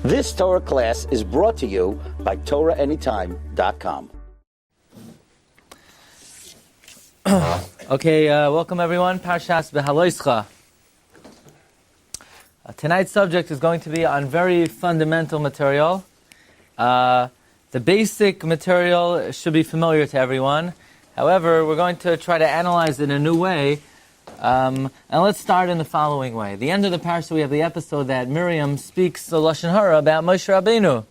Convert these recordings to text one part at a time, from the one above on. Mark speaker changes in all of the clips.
Speaker 1: This Torah class is brought to you by TorahAnytime.com.
Speaker 2: Okay, welcome everyone. Parshas Beha'aloscha. Tonight's subject is going to be on very fundamental material. The basic material should be familiar to everyone. However, we're going to try to analyze it in a new way. And let's start in the following way. At the end of the Parsha, we have the episode that Miriam speaks the Lashon Hara about Moshe Rabbeinu.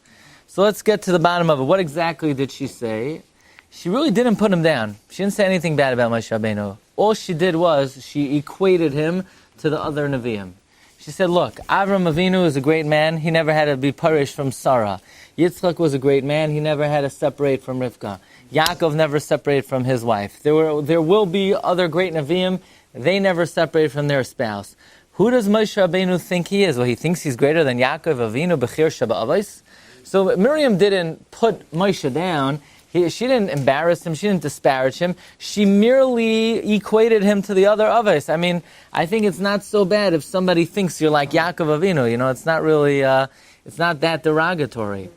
Speaker 2: So let's get to the bottom of it. What exactly did she say? She really didn't put him down. She didn't say anything bad about Moshe Rabbeinu. All she did was she equated him to the other Nevi'im. She said, look, Avram Avinu is a great man. He never had to be purest from Sarah. Yitzchak was a great man. He never had to separate from Rivka. Yaakov never separated from his wife. There will be other great Nevi'im. They never separated from their spouse. Who does Moshe Rabbeinu think he is? Well, he thinks he's greater than Yaakov Avinu Bechir Shaba'avos. So Miriam didn't put Moshe down. She didn't embarrass him. She didn't disparage him. She merely equated him to the other Avos. I mean, I think it's not so bad if somebody thinks you're like Yaakov Avinu. You know, it's not really, it's not that derogatory.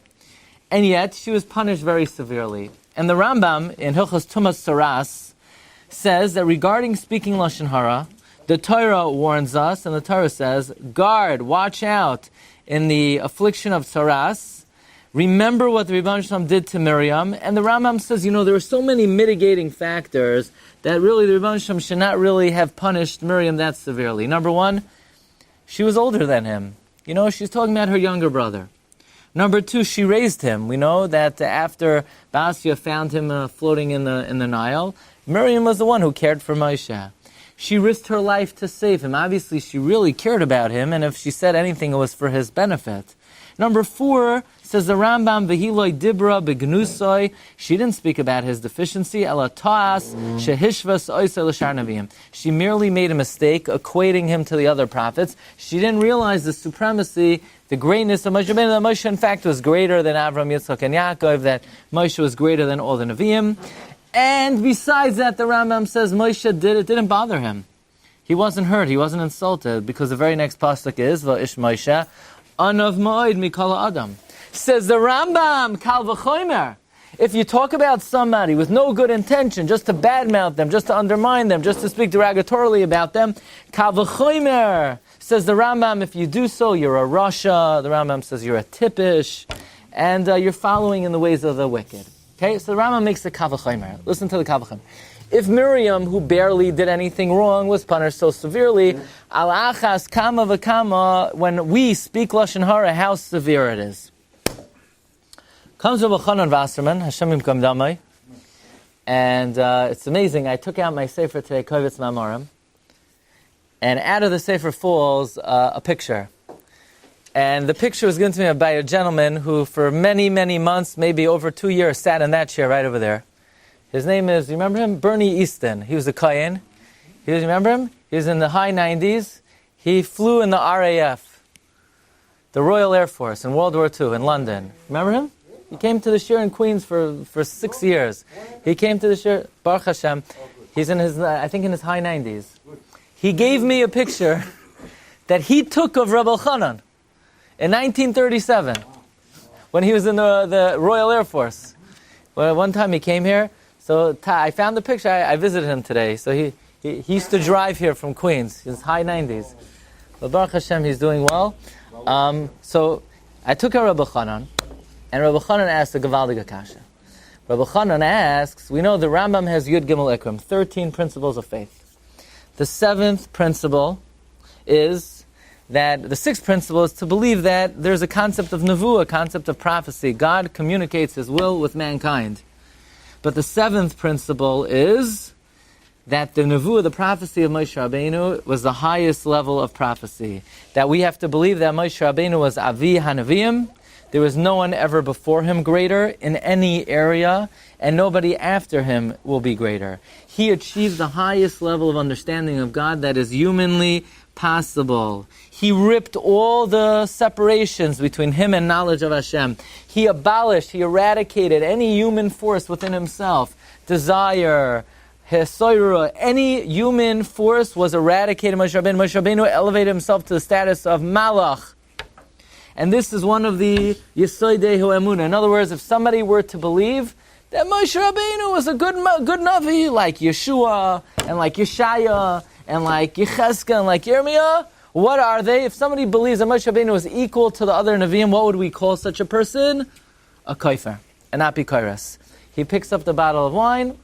Speaker 2: And yet, she was punished very severely. And the Rambam in Hilchos Tumas Saras says that regarding speaking Lashon Hara, the Torah warns us, and the Torah says, guard, watch out in the affliction of Saras. Remember what the Rebbeinu Shalom did to Miriam. And the Rambam says, you know, there are so many mitigating factors that really the Rebbeinu Shalom should not really have punished Miriam that severely. Number one, she was older than him. You know, she's talking about her younger brother. Number two, she raised him. We know that after Basia found him floating in the Nile, Miriam was the one who cared for Moshe. She risked her life to save him. Obviously, she really cared about him, and if she said anything, it was for his benefit. Number four, says the Rambam, V'hiloi dibra begnusoi. She didn't speak about his deficiency. Ela ta'as shehishvas oisei l'shar neviim. She merely made a mistake, equating him to the other prophets. She didn't realize the supremacy, the greatness of Moshe Rabbeinu. That Moshe, in fact, was greater than Avram, Yitzchak, and Yaakov. That Moshe was greater than all the Nevi'im. And besides that, the Rambam says Moshe didn't bother him. He wasn't hurt. He wasn't insulted, because the very next pasuk is Va'ish Moshe Anav Ma'od Mikol Adam. Says the Rambam, Kal V'chomer. If you talk about somebody with no good intention, just to badmouth them, just to undermine them, just to speak derogatorily about them, Kal V'chomer. Says the Rambam, if you do so, you're a Rasha. The Rambam says you're a Tippish, and you're following in the ways of the wicked. Okay, so the Rambam makes the Kal V'chomer. Listen to the Kal V'chomer. If Miriam, who barely did anything wrong, was punished so severely, al achas kama v'kama, when we speak Lashon Hara, how severe it is. Comes Rabbi Chanan Wasserman, Hashem Yimkom Damai, and it's amazing. I took out my sefer today, Kovitz Mamorim, and out of the sefer falls a picture. And the picture was given to me by a gentleman who, for many, many months, maybe over 2 years, sat in that chair right over there. His name is, you remember him? Bernie Easton. He was a Kohen. You remember him? He was in the high 90s. He flew in the RAF, the Royal Air Force, in World War II in London. Remember him? He came to the Shiur in Queens for 6 years. He came to the Shiur, Baruch Hashem. He's in his, I think in his high 90s. He gave me a picture that he took of Rabbi Chanan in 1937 when he was in the Royal Air Force. Well, one time he came here. So I found the picture. I visited him today. So he used to drive here from Queens. His high 90s. But Baruch Hashem, he's doing well. So I took out Rabbi Chanan, and Rabbi Chanan asked a Gavaldiga Kasha. Rabbi Chanan asks, we know the Rambam has Yud Gimel Ikram, 13 principles of faith. The 7th principle is that, the 6th principle is to believe that there's a concept of Nevuah, a concept of prophecy. God communicates His will with mankind. But the 7th principle is that the Nevuah, the prophecy of Moshe Rabbeinu, was the highest level of prophecy. That we have to believe that Moshe Rabbeinu was Avi HaNeviim. There was no one ever before him greater in any area, and nobody after him will be greater. He achieved the highest level of understanding of God that is humanly possible. He ripped all the separations between him and knowledge of Hashem. He abolished, he eradicated any human force within himself. Desire, Hesoira, any human force was eradicated. Moshe Rabbeinu elevated himself to the status of Malach. And this is one of the Yesodei Emunah. In other words, if somebody were to believe that Moshe Rabbeinu was a good Navi, like Yeshua, and like Yeshaya, and like Yechezkel, and like Yirmiyah, what are they? If somebody believes that Moshe Rabbeinu is equal to the other Nevi'im, what would we call such a person? A kofer, an apikoros. He picks up the bottle of wine,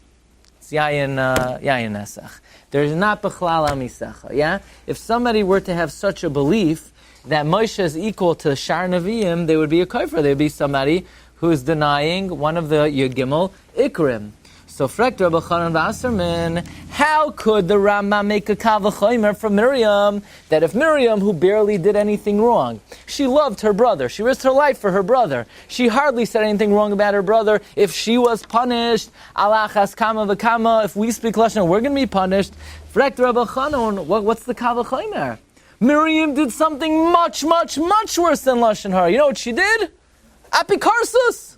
Speaker 2: it's yayin nesach. There's not bechlal amisecha, yeah? If somebody were to have such a belief that Moshe is equal to Shar Nevi'im, they would be a kofer. They would be somebody who is denying one of the Yud Gimel Ikrim. So, frekt Rabbi Chanan Wasserman, how could the Rambam make a kal v'chomer from Miriam, that if Miriam, who barely did anything wrong, she loved her brother, she risked her life for her brother, she hardly said anything wrong about her brother, if she was punished, alachas kama v'kama, if we speak Lashon, we're going to be punished. Frekt Rabbi Chanan, what's the kal v'chomer? Miriam did something much, much, much worse than Lashon Hara. You know what she did? Apikarsus.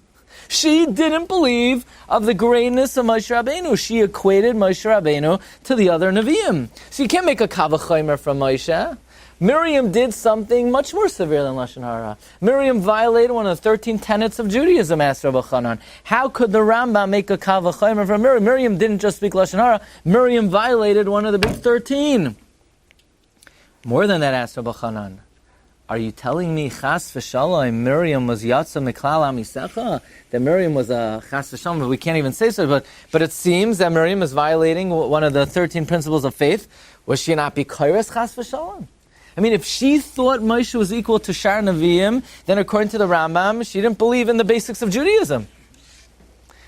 Speaker 2: She didn't believe of the greatness of Moshe Rabbeinu. She equated Moshe Rabbeinu to the other Nevi'im. So you can't make a kal v'chomer from Moshe. Miriam did something much more severe than Lashon Hara. Miriam violated one of the 13 tenets of Judaism, asked Rabbi Chanan. How could the Rambam make a kal v'chomer from Miriam? Miriam didn't just speak Lashon Hara. Miriam violated one of the big 13. More than that, asked Rabbi Chanan. Are you telling me chas v'shalom Miriam was yatsa miklal amisecha? That Miriam was a chas v'shalom, but we can't even say so. But it seems that Miriam is violating one of the 13 principles of faith. Was she not purest chas v'shalom? I mean, if she thought Moshe was equal to Shar Nevi'im, then according to the Rambam, she didn't believe in the basics of Judaism.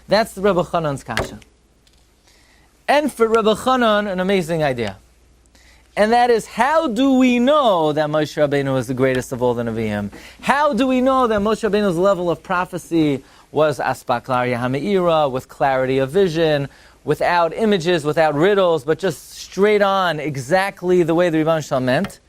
Speaker 2: That's the Rabbi Chanan's kasha. And for Rabbi Chanan, an amazing idea. And that is, how do we know that Moshe Rabbeinu was the greatest of all the Nevi'im? How do we know that Moshe Rabbeinu's level of prophecy was aspaklaria ha'me'ira, with clarity of vision, without images, without riddles, but just straight on, exactly the way the Rebbeinu Shalom meant?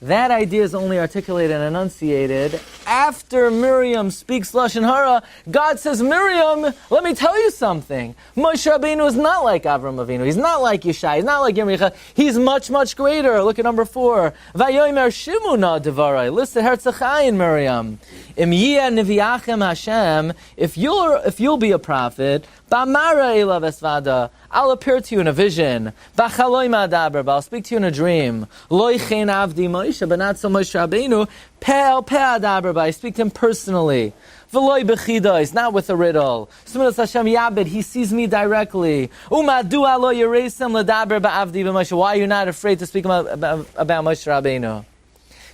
Speaker 2: That idea is only articulated and enunciated after Miriam speaks Lashon Hara. God says, Miriam, let me tell you something. Moshe Rabbeinu is not like Avram Avinu. He's not like Yeshai. He's not like Yirmiyah. He's much, much greater. Look at number 4. Vayomer Shimuna Devarai. Listen, Herzachayin, Miriam. Im yeh neviachem Hashem. If you'll be a prophet, Ba'mara elav esvada. I'll appear to you in a vision. B'chaloi ma'adaber. I'll speak to you in a dream. Loi chen avdi Moshe, but not so Moshe Rabbeinu. Pe'al pe'adaber. I speak to him personally. V'loi b'chida. It's not with a riddle. Smilas Hashem yabed. He sees me directly. Umadu alo yeresem l'daber ba'avdi b'Moshe. Why are you not afraid to speak about Moshe Rabbeinu?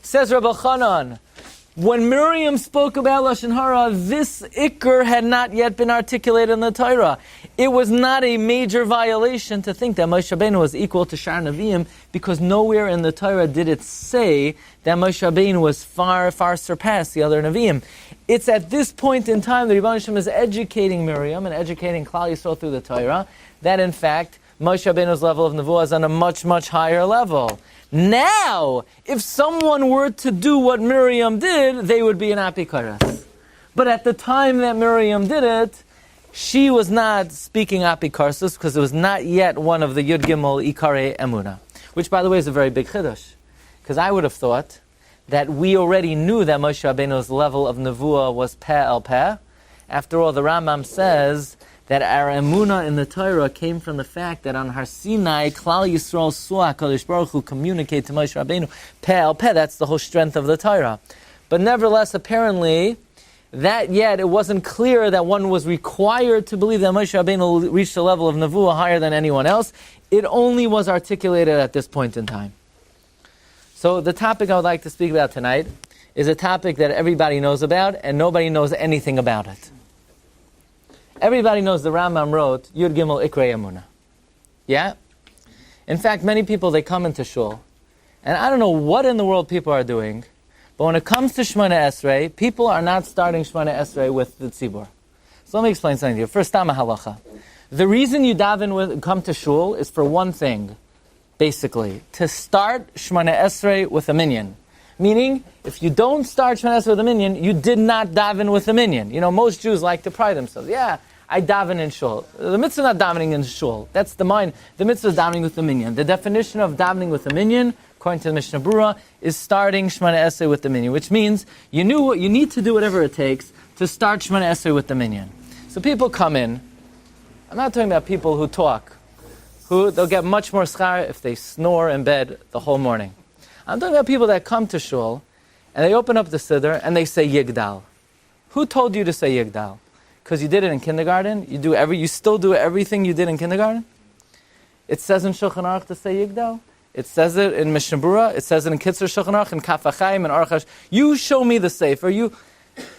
Speaker 2: Says Rabbi Chanan, when Miriam spoke about Lashon Hara, this Iker had not yet been articulated in the Torah. It was not a major violation to think that Moshe Rabbeinu was equal to Shar Nevi'im, because nowhere in the Torah did it say that Moshe Rabbeinu was far, far surpassed the other Nevi'im. It's at this point in time that Rebbeinu Shem is educating Miriam and educating Klal Yisrael through the Torah, that in fact Moshe Rabbeinu's level of Nevuah is on a much, much higher level. Now, if someone were to do what Miriam did, they would be an apikoros. But at the time that Miriam did it, she was not speaking apikoros because it was not yet one of the Yud Gimel Ikarei Emunah. Which, by the way, is a very big chiddush. Because I would have thought that we already knew that Moshe Rabbeinu's level of Nevuah was peh el peh. After all, the Rambam says that our emunah in the Torah came from the fact that on Har Sinai, Klal Yisrael saw HaKadosh Baruch Hu communicate to Moshe Rabbeinu peh el peh. That's the whole strength of the Torah. But nevertheless, apparently, that yet it wasn't clear that one was required to believe that Moshe Rabbeinu reached a level of Nevuah higher than anyone else. It only was articulated at this point in time. So the topic I would like to speak about tonight is a topic that everybody knows about and nobody knows anything about it. Everybody knows the Rambam wrote Yud Gimel Ikrei Emunah. Yeah? In fact, many people, they come into shul, and I don't know what in the world people are doing, but when it comes to Shemona Esrei, people are not starting Shemona Esrei with the tzibur. So let me explain something to you. First, Tama Halacha. The reason you come to shul is for one thing, basically, to start Shemona Esrei with a minyan. Meaning, if you don't start Shemona Esrei with a minyan, you did not daven with a minyan. You know, most Jews like to pride themselves. Yeah, I daven in shul. The mitzvah is not davening in shul. That's the mind. The mitzvah is davening with the minyan. The definition of davening with a minyan, according to the Mishnah Berurah, is starting Shemona Esrei with the minyan, which means you need to do whatever it takes to start Shemona Esrei with the minyan. So people come in. I'm not talking about people who talk, they'll get much more schar if they snore in bed the whole morning. I'm talking about people that come to shul, and they open up the siddur, and they say Yigdal. Who told you to say Yigdal? Because you did it in kindergarten? You still do everything you did in kindergarten? It says in Shulchan Aruch to say Yigdal. It says it in Mishnah Berurah. It says it in Kitzur Shulchan Aruch, in Kaf HaChaim, and Aruch HaSh. You show me the sefer. The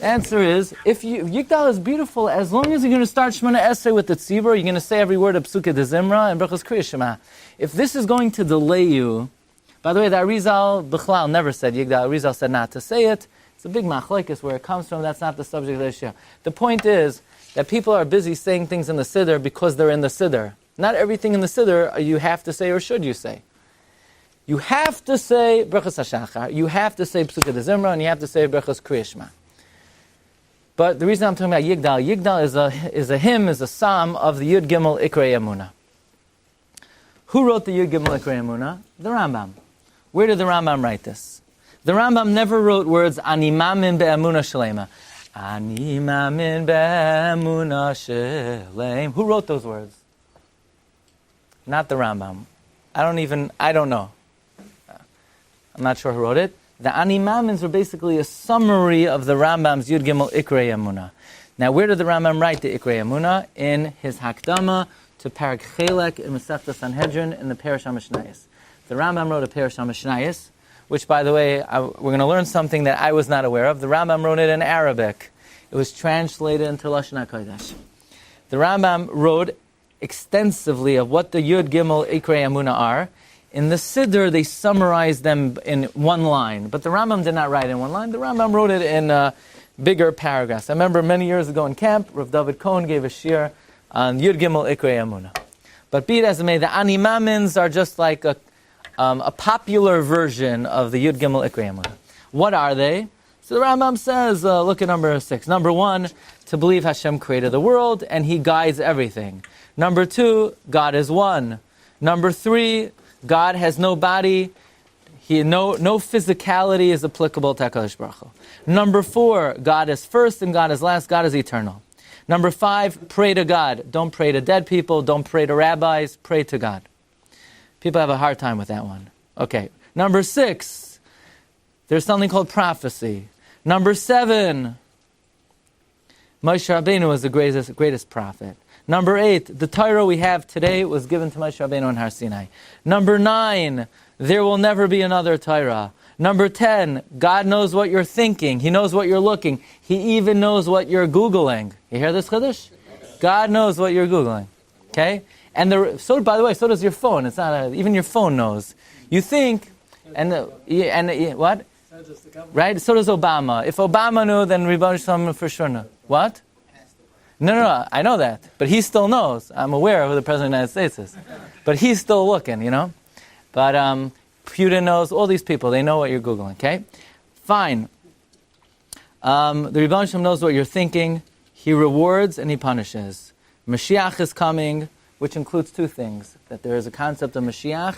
Speaker 2: answer is, Yigdal is beautiful as long as you're going to start Shemona Esrei with the tzibur, you're going to say every word of Psukei de Zimra and Brachos Kriya Shema. If this is going to delay you, by the way, the Arizal B'chlal never said Yigdal. Arizal said not to say it. It's a big machlokes where it comes from. That's not the subject of the issue. The point is that people are busy saying things in the siddur because they're in the siddur. Not everything in the siddur you have to say or should you say. You have to say Brachos HaShachar, you have to say Psukei de Zimra, and you have to say Brachos Kriya Shema. But the reason I'm talking about Yigdal is a hymn, is a psalm of the Yud Gimel Ikrei Emunah. Who wrote the Yud Gimel Ikrei Emunah? The Rambam. Where did the Rambam write this? The Rambam never wrote words Ani Mamin Be'emunah Shalema. Ani Mamin Be'emunah Shalem. Who wrote those words? Not the Rambam. I don't know. I'm not sure who wrote it. The Ani Mamins are basically a summary of the Rambam's Yud Gimel Ikrei Emunah. Now, where did the Rambam write the Ikrei Emunah? In his Hakdama to Parak Chelek in Masechta Sanhedrin in the Parshas Mishnayos. The Rambam wrote a Parshas Mishnayos, which, by the way, we're going to learn something that I was not aware of. The Rambam wrote it in Arabic. It was translated into Lashon HaKodesh. The Rambam wrote extensively of what the Yud Gimel Ikrei Emunah are. In the Siddur, they summarized them in one line. But the Rambam did not write in one line. The Rambam wrote it in bigger paragraphs. I remember many years ago in camp, Rav David Cohen gave a shiur on Yud Gimel Ikrei Emunah. But be it as it may, the Ani Mamins are just like a popular version of the Yud Gimel Ikrei Emunah. What are they? So the Rambam says, look at number 6. Number 1, to believe Hashem created the world and He guides everything. Number 2, God is one. Number 3, God has no body. No physicality is applicable to HaKadosh Baruch Hu. Number 4, God is first and God is last. God is eternal. Number 5, pray to God. Don't pray to dead people. Don't pray to rabbis. Pray to God. People have a hard time with that one. Okay. Number 6, there's something called prophecy. Number 7, Moshe Rabbeinu was the greatest prophet. Number 8, the Torah we have today was given to Moshe Rabbeinu on Har Sinai. Number 9, there will never be another Torah. Number 10, God knows what you're thinking. He knows what you're looking. He even knows what you're Googling. You hear this, Chiddush? God knows what you're Googling. Okay? And by the way, so does your phone. It's not even your phone knows. You think, what? Right? So does Obama. If Obama knew, then Rebbe Shalom for sure knew. What? No, I know that. But he still knows. I'm aware of who the President of the United States is. But he's still looking, But Putin knows, all these people, they know what you're Googling, okay? Fine. The Rebbe Shalom knows what you're thinking. He rewards and He punishes. Mashiach is coming, which includes 2 things. That there is a concept of Mashiach,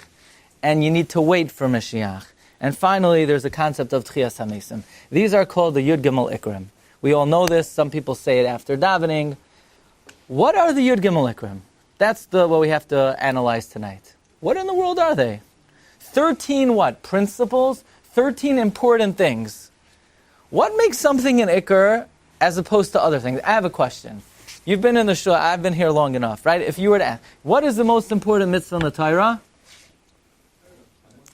Speaker 2: and you need to wait for Mashiach. And finally, there's a concept of Tchias HaMesim. These are called the Yud Gimel Ikrim. We all know this. Some people say it after davening. What are the Yud Gimel Ikrim? That's what we have to analyze tonight. What in the world are they? 13 what? Principles? 13 important things. What makes something an Ikr as opposed to other things? I have a question. You've been in the shul. I've been here long enough, right? If you were to ask, what is the most important mitzvah in the Torah?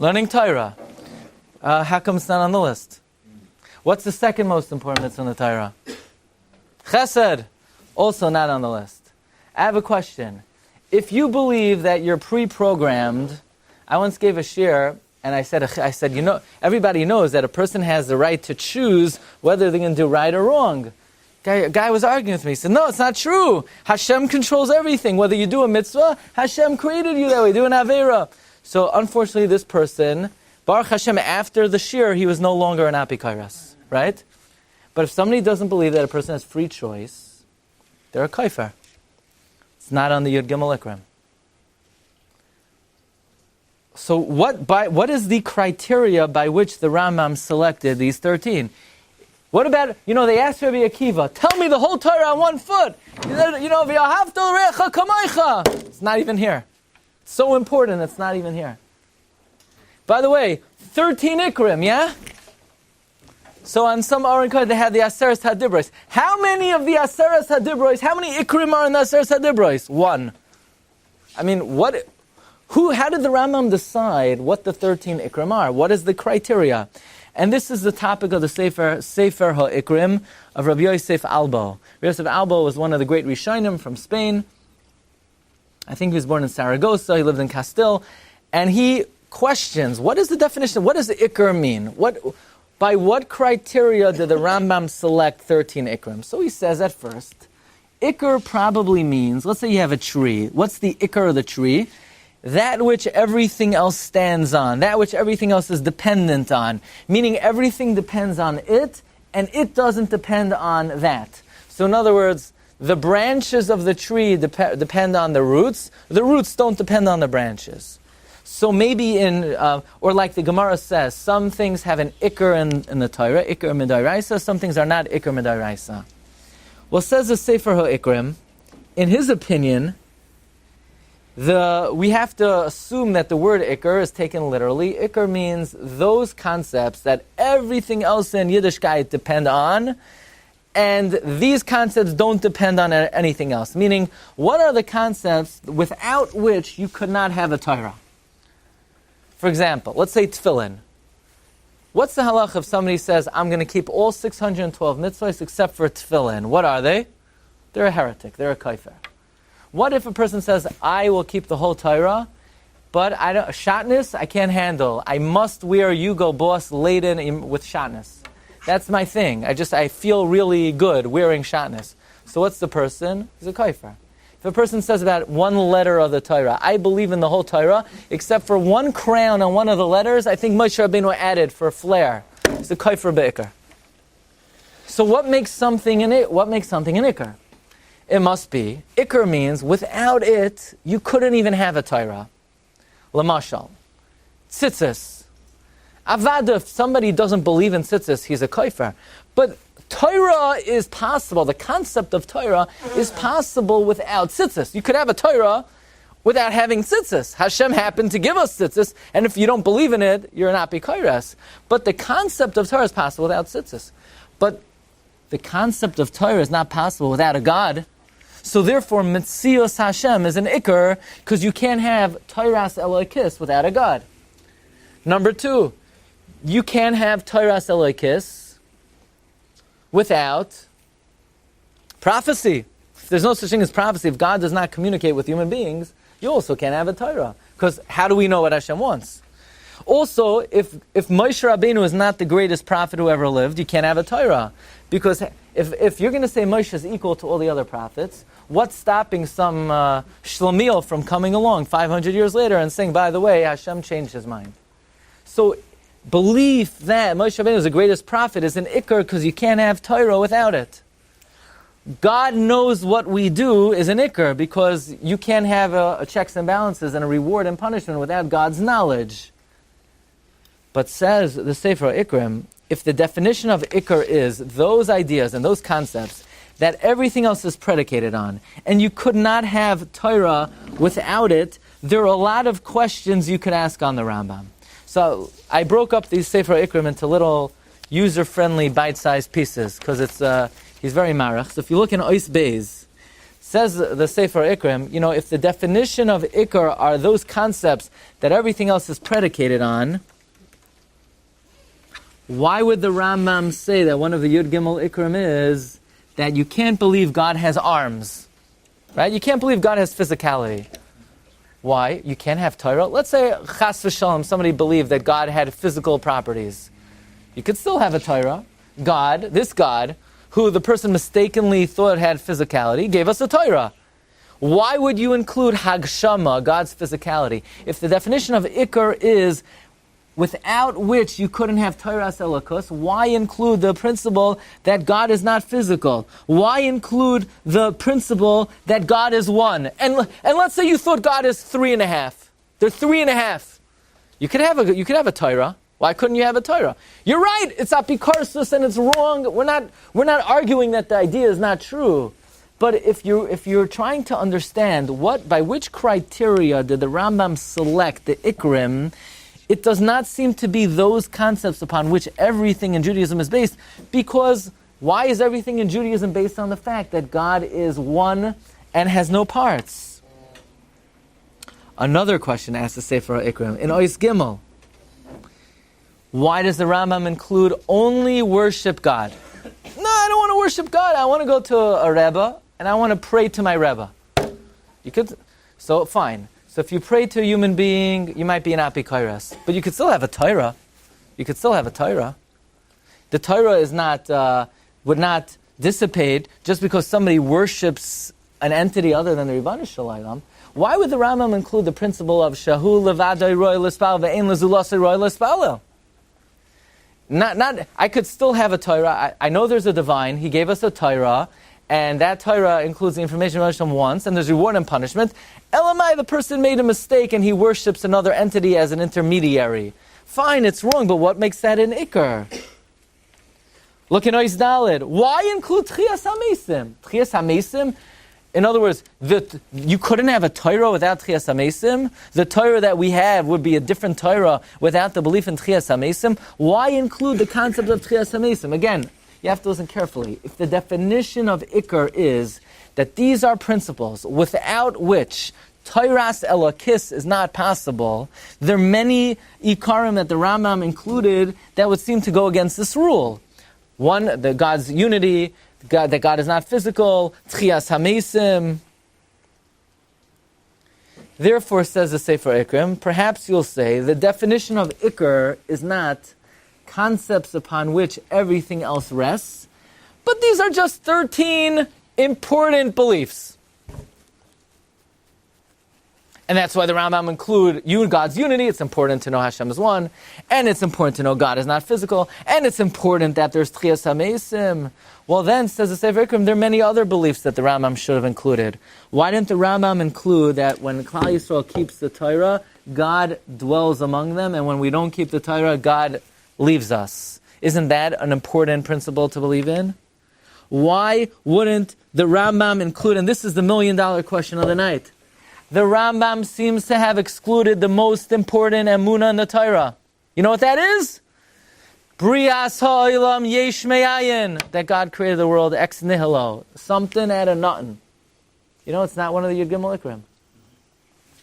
Speaker 2: Learning Torah. How come it's not on the list? What's the second most important mitzvah in the Torah? Chesed. Also not on the list. I have a question. If you believe that you're pre-programmed, I once gave a shiur, and I said, everybody knows that a person has the right to choose whether they're going to do right or wrong. A guy was arguing with me. He said, no, it's not true. Hashem controls everything. Whether you do a mitzvah, Hashem created you that way. Do an avera. So unfortunately, this person, Baruch Hashem, after the shiur, he was no longer an apikairas. Right? But if somebody doesn't believe that a person has free choice, they're a kaifer. It's not on the Yud Gimel Ikrim. So what is the criteria by which the Rambam selected these 13? What about, they asked Rabbi Akiva, tell me the whole Torah on one foot. It's not even here. It's so important, it's not even here. By the way, 13 Ikrim, yeah? So on some Aron Code, they had the Aseres HaDibros. How many of the Aseres HaDibros, how many Ikrim are in the Aseres HaDibros? One. I mean, how did the Rambam decide what the 13 Ikrim are? What is the criteria? And this is the topic of the Sefer HaIkrim of Rabbi Yosef Albo. Rabbi Yosef Albo was one of the great Rishonim from Spain. I think he was born in Saragossa, he lived in Castile. And he questions, what is the definition, what does the Ikr mean? By what criteria did the Rambam select 13 Ikrim? So he says at first, Ikr probably means, let's say you have a tree. What's the Ikr of the tree? That which everything else stands on, that which everything else is dependent on, meaning everything depends on it, and it doesn't depend on that. So in other words, the branches of the tree depend on the roots don't depend on the branches. So maybe or like the Gemara says, some things have an Iker in the Torah, Iker Midairaisa, some things are not Iker Midairaisa. Well, says the Sefer HaIkrim, in his opinion, we have to assume that the word Iker is taken literally. Iker means those concepts that everything else in Yiddishkeit depend on, and these concepts don't depend on anything else. Meaning, what are the concepts without which you could not have a Torah? For example, let's say tefillin. What's the halach if somebody says, I'm going to keep all 612 mitzvahs except for tefillin? What are they? They're a heretic. They're a kaifer. What if a person says, I will keep the whole Torah, but shatnez I can't handle. I must wear Yugo Boss laden with shatnez. That's my thing. I feel really good wearing shatnez. So what's the person? He's a kaifer. If a person says about one letter of the Torah, I believe in the whole Torah, except for one crown on one of the letters, I think Moshe Rabbeinu added for flair. He's a kaifer be'ikr. So what makes something an ikr? It must be. Ikr means without it, you couldn't even have a Torah. Lamashal. Tzitzis. Avada, if somebody doesn't believe in tzitzis, he's a kaifer. But Torah is possible. The concept of Torah is possible without tzitzis. You could have a Torah without having tzitzis. Hashem happened to give us tzitzis, and if you don't believe in it, you're not b'kairas. But the concept of Torah is possible without tzitzis. But the concept of Torah is not possible without a God. So therefore, Metzios Hashem is an ikr, because you can't have Torah's Elokis without a God. Number 2, you can't have Torah's Elokis without prophecy. If there's no such thing as prophecy, if God does not communicate with human beings, you also can't have a Torah. Because how do we know what Hashem wants? Also, if Moshe Rabbeinu is not the greatest prophet who ever lived, you can't have a Torah. Because if you're going to say Moshe is equal to all the other prophets, what's stopping some Shlomiel from coming along 500 years later and saying, by the way, Hashem changed his mind? So belief that Moshe Rabbeinu is the greatest prophet is an ikr because you can't have Torah without it. God knows what we do is an ikr because you can't have a checks and balances and a reward and punishment without God's knowledge. But says the Sefer Ikrim, if the definition of ikr is those ideas and those concepts that everything else is predicated on, and you could not have Torah without it, there are a lot of questions you could ask on the Rambam. So I broke up these Sefer Ikrim into little user-friendly bite-sized pieces because he's very marach. So if you look in Ois Beis, says the Sefer Ikrim, if the definition of ikr are those concepts that everything else is predicated on, why would the Rambam say that one of the Yud Gimel Ikrim is that you can't believe God has arms? Right? You can't believe God has physicality. Why? You can't have Torah? Let's say, chas v'shalom, somebody believed that God had physical properties. You could still have a Torah. This God, who the person mistakenly thought had physicality, gave us a Torah. Why would you include Hagshama, God's physicality? If the definition of Ikr is without which you couldn't have Torah's Elokus, why include the principle that God is not physical? Why include the principle that God is one? And let's say you thought God is 3.5. They're 3.5. You could have a Torah. Why couldn't you have a Torah? You're right. It's apikarsus and it's wrong. We're not arguing that the idea is not true. But if you're trying to understand by which criteria did the Rambam select the Ikrim, it does not seem to be those concepts upon which everything in Judaism is based. Because why is everything in Judaism based on the fact that God is one and has no parts? Another question asked the Sefer Ikrim in Ois Gimel. Why does the Rambam include only worship God? No, I don't want to worship God. I want to go to a Rebbe and I want to pray to my Rebbe. So fine. So if you pray to a human being, you might be an apikoros, but you could still have a Torah. The Torah is would not dissipate just because somebody worships an entity other than the Ribono Shel Olam. Why would the Rambam include the principle of Shahu levadai roi l'spal ve'ein lezulasei roi l'spalel? I could still have a Torah. I know there's a divine. He gave us a Torah, and that Torah includes the information of Hashem once, and there's reward and punishment. Elamai, the person made a mistake, and he worships another entity as an intermediary. Fine, it's wrong, but what makes that an Iker? Look in Ois Daled. Why include Tchias HaMesim? Tchias HaMesim, in other words, you couldn't have a Torah without Tchias HaMesim. The Torah that we have would be a different Torah without the belief in Tchias HaMesim. Why include the concept of Tchias HaMesim? Again, you have to listen carefully. If the definition of Iker is that these are principles without which Toras Elokis is not possible, there are many Ikarim that the Rambam included that would seem to go against this rule. One, the God's unity, that God is not physical, Tchias HaMesim. Therefore, says the Sefer Ikrim, perhaps you'll say the definition of Iker is not concepts upon which everything else rests, but these are just 13 important beliefs. And that's why the Rambam include God's unity. It's important to know Hashem is one, and it's important to know God is not physical, and it's important that there's Tchias HaMesim. Well then, says the Sefer Ikrim, there are many other beliefs that the Rambam should have included. Why didn't the Rambam include that when Klal Yisrael keeps the Torah, God dwells among them, and when we don't keep the Torah, God leaves us? Isn't that an important principle to believe in? Why wouldn't the Rambam include, and this is the $1 million question of the night, the Rambam seems to have excluded the most important emunah in the Torah. You know what that is? Brias ha'olam yesh me'ayin. That God created the world ex nihilo. Something out of nothing. You know, it's not one of the Yud Gimel Ikrim.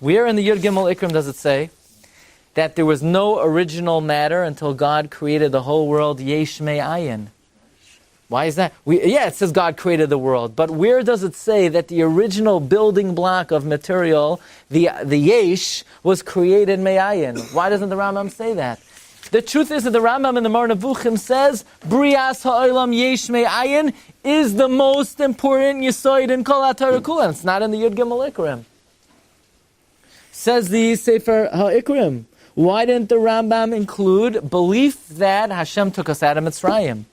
Speaker 2: Where in the Yud Gimel Ikrim does it say that there was no original matter until God created the whole world yesh me'ayin? Why is that? It says God created the world, but where does it say that the original building block of material, the yesh, was created me'ayin? Why doesn't the Rambam say that? The truth is that the Rambam in the Moreh Nevuchim says, Brias ha'olam yesh me'ayin is the most important yisoid in Kol HaTorah Kula. It's not in the Yud Gimel Ikrim. Says the Sefer HaIkrim, why didn't the Rambam include belief that Hashem took us out of Mitzrayim?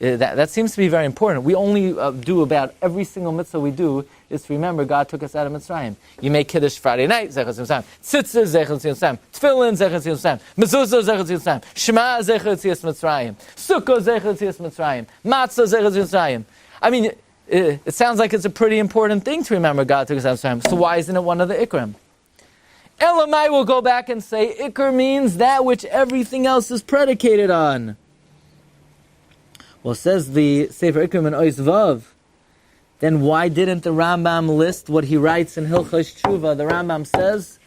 Speaker 2: That seems to be very important. We only do about every single mitzvah we do is to remember God took us out of Mitzrayim. You make Kiddush Friday night, Zecher Tziyus Tzitzis, Zecher Tziyus Tefillin, Zecher Tziyus Mezuzah, Zecher Tziyus Shema, Zecher Tziyus Mitzrayim, Sukkah, Zecher Tziyus Mitzrayim, Matzah, Zecher Tziyus Mitzrayim. I mean, it sounds like it's a pretty important thing to remember God took us out of Mitzrayim. So why isn't it one of the Ikrim? Elamai will go back and say, Ikr means that which everything else is predicated on. Well, says the Sefer Ikrim in Ois Vav, then why didn't the Rambam list what he writes in Hilchos Tshuva? The Rambam says,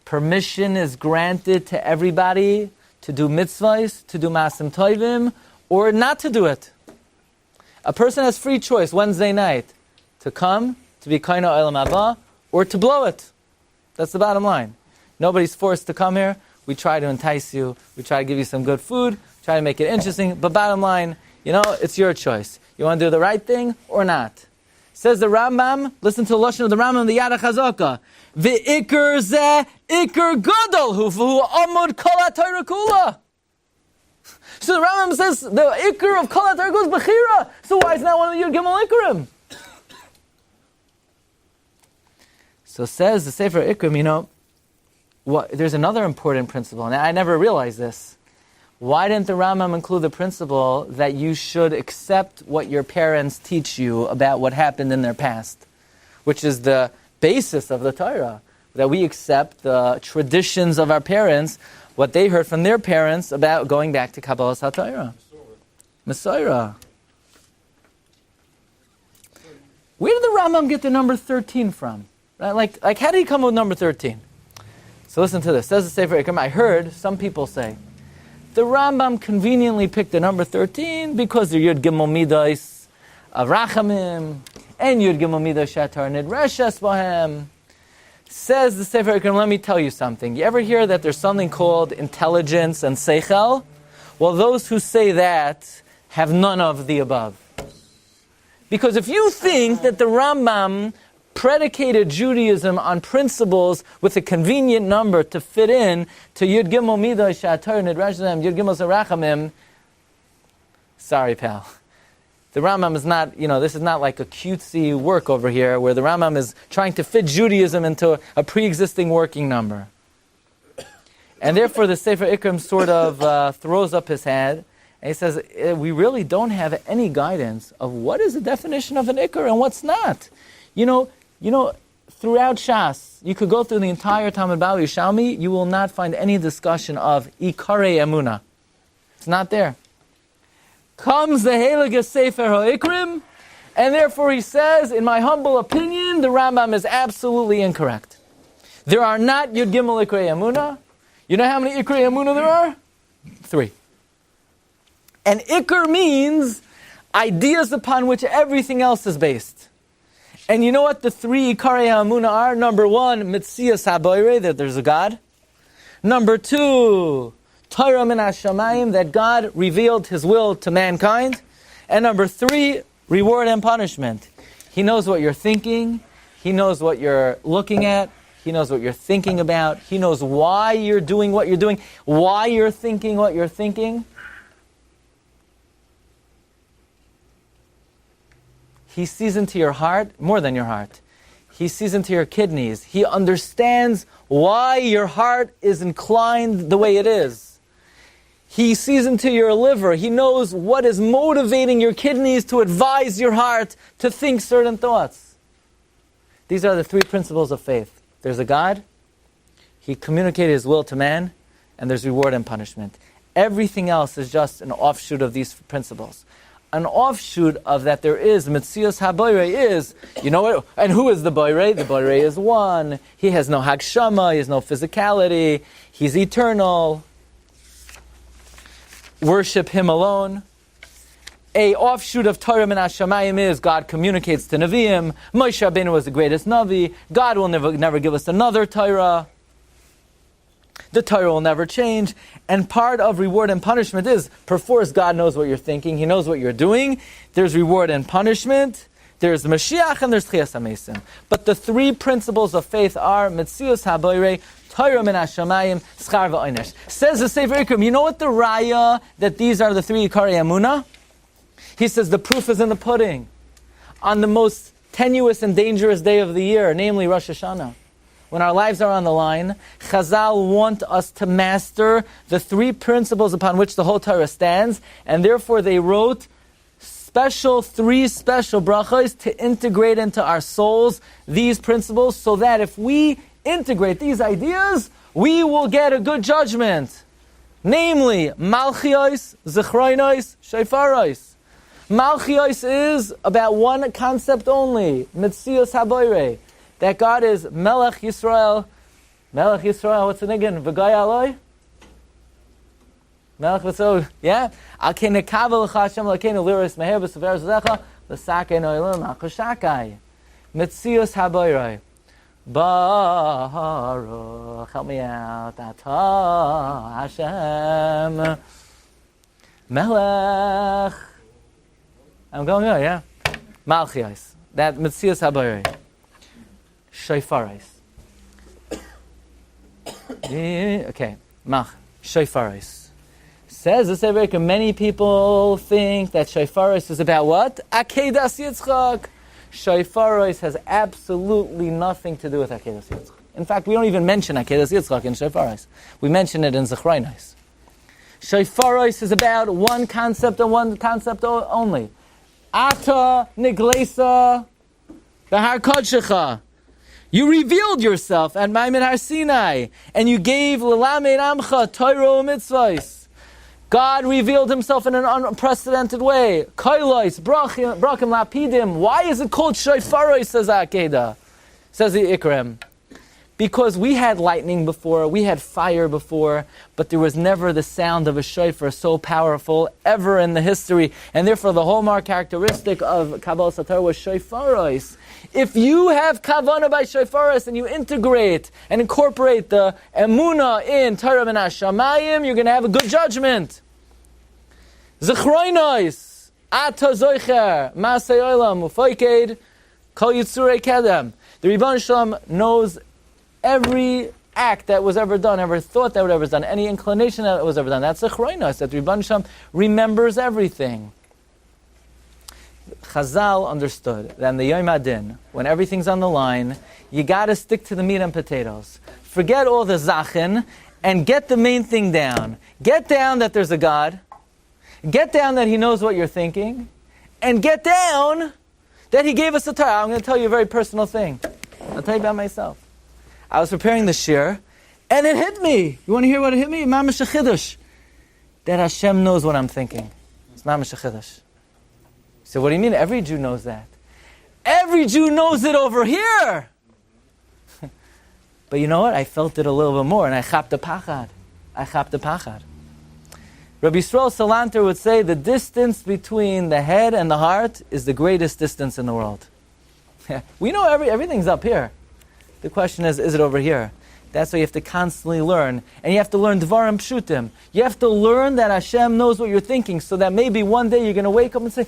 Speaker 2: permission is granted to everybody to do mitzvahs, to do masim tovim, or not to do it. A person has free choice Wednesday night to come, to be kaina olam haba, or to blow it. That's the bottom line. Nobody's forced to come here. We try to entice you. We try to give you some good food, try to make it interesting, but bottom line, it's your choice. You want to do the right thing or not? Says the Rambam, listen to the Lashon of the Rambam, the Yad HaChazaka. V'ikr zeh ikr gadol hu v'hu amud kol HaTorah kula. So the Rambam says the ikr of kol HaTorah kula is bechira. So why is it not one of the Yud Gimel Ikrim? So says the Sefer Ikrim, there's another important principle, and I never realized this. Why didn't the Rambam include the principle that you should accept what your parents teach you about what happened in their past, which is the basis of the Torah, that we accept the traditions of our parents, what they heard from their parents about going back to Kabbalah HaTorah. Messiah. Where did the Rambam get the number 13 from? Right? Like how did he come with number 13? So listen to this. Says the Sefer Ikram, I heard some people say, the Rambam conveniently picked the number 13 because the Yud Gimel Midas of Rachamim and Yud Gimel Midas Shatar Nidreshes Bohem. Says the Sefer Ikram, let me tell you something. You ever hear that there's something called intelligence and seichel? Well, those who say that have none of the above. Because if you think that the Rambam predicated Judaism on principles with a convenient number to fit in to Yud Gimel Midas Shatar Nidrashem, Yud Gimel Sarachamim, sorry, pal. The Rambam is not, this is not like a cutesy work over here where the Rambam is trying to fit Judaism into a pre-existing working number. And therefore the Sefer Ikram sort of throws up his head and he says, we really don't have any guidance of what is the definition of an Ikar and what's not. Throughout Shas, you could go through the entire Talmud Bava Yerushalmi, you will not find any discussion of Ikarei Emunah. It's not there. Comes the Heilige Sefer HaIkrim, and therefore he says, in my humble opinion, the Rambam is absolutely incorrect. There are not Yud Gimel Ikrei Emunah. You know how many Ikrei Emunah there are? 3. And Ikr means ideas upon which everything else is based. And you know what the 3 Ikarei HaEmunah are? Number 1, Metzias HaBoirei, that there's a God. Number 2, Torah min hashamayim, that God revealed His will to mankind. And number 3, reward and punishment. He knows what you're thinking. He knows what you're looking at. He knows what you're thinking about. He knows why you're doing what you're doing, why you're thinking what you're thinking. He sees into your heart, more than your heart. He sees into your kidneys. He understands why your heart is inclined the way it is. He sees into your liver. He knows what is motivating your kidneys to advise your heart to think certain thoughts. These are the 3 principles of faith. There's a God. He communicated His will to man. And there's reward and punishment. Everything else is just an offshoot of these principles. An offshoot of that there is, Metzias HaBoirei is, and who is the Boirei? The Boirei is one. He has no Hagshama, he has no physicality, he's eternal. Worship Him alone. A offshoot of Torah min hashamayim is God communicates to Nevi'im. Moshe Rabbeinu was the greatest Navi. God will never give us another Torah. The Torah will never change. And part of reward and punishment is, perforce God knows what you're thinking. He knows what you're doing. There's reward and punishment. There's Mashiach and there's Tchias HaMesim. But the 3 principles of faith are Metzius HaBoirei, Torah min hashamayim, Schar v'Onesh. Says the Sefer Ikram, you know what the raya that these are the 3 Ikarei Emunah? He says the proof is in the pudding. On the most tenuous and dangerous day of the year, namely Rosh Hashanah, when our lives are on the line, Chazal want us to master the 3 principles upon which the whole Torah stands, and therefore they wrote 3 special brachos to integrate into our souls these principles, so that if we integrate these ideas, we will get a good judgment. Namely, Malchios, Zechroinos, Shaifaros. Malchios is about one concept only, Metzius HaBoirei. That God is Melech Yisrael. Melech Yisrael, what's the name again? V'gai aloi? Melech Yisrael, yeah? Al-kei nekavel l'cha Hashem l'keinu liris meher b'sever zecha l'sakei no'ilim al-koshakai. Metzius HaBoirei. Baruch, help me out. Atah Hashem. Melech. I'm going on, yeah? Malchios. That Metzius HaBoirei. Shaifaris. Okay, Shaifaris. Says the Sefer Ikram, many people think that Shaifaris is about what? Akedas Yitzchak. Shaifaris has absolutely nothing to do with Akedas Yitzchak. In fact, we don't even mention Akedas Yitzchak in Shofaros. We mention it in Zechronos. Shofaros is about one concept and one concept only. Ata Niglesa Behar Kodshecha. You revealed yourself at Maimon Har Sinai, and you gave L'lamed Amcha Torah Mitzvahs. God revealed himself in an unprecedented way. Koilos, Brachim, Lapidim. Why is it called Shofaros, says Akedah? Says the Ikrim. Because we had lightning before, we had fire before, but there was never the sound of a shofar so powerful ever in the history. And therefore the hallmark characteristic of Kabbalah Satar was shofaros. If you have kavanah by shofaros and you integrate and incorporate the emunah in Torah min hashamayim, you're going to have a good judgment. Zechroinos, ata zoicher, masay olam, ufoiked, kol yitzurei kedem. The Rebbeinu Shalom knows every act that was ever done, every thought that was ever done, any inclination that was ever done. That's Zechroinos, that the Rebbeinu Shalom remembers everything. Chazal understood that in the Yom Adin, when everything's on the line, you got to stick to the meat and potatoes. Forget all the zachin and get the main thing down. Get down that there's a God. Get down that He knows what you're thinking. And get down that He gave us a Torah. I'm going to tell you a very personal thing. I'll tell you about myself. I was preparing the shiur, and it hit me. You want to hear what it hit me? Mamash Chidush. That Hashem knows what I'm thinking. It's Mamash Chidush. So what do you mean? Every Jew knows that. Every Jew knows it over here. But you know what? I felt it a little bit more, and I chapped the pachad. Rabbi Yisrael Salanter would say the distance between the head and the heart is the greatest distance in the world. We know everything's up here. The question is it over here? That's why you have to constantly learn. And you have to learn Dvarim Pshutim. You have to learn that Hashem knows what you're thinking, so that maybe one day you're going to wake up and say,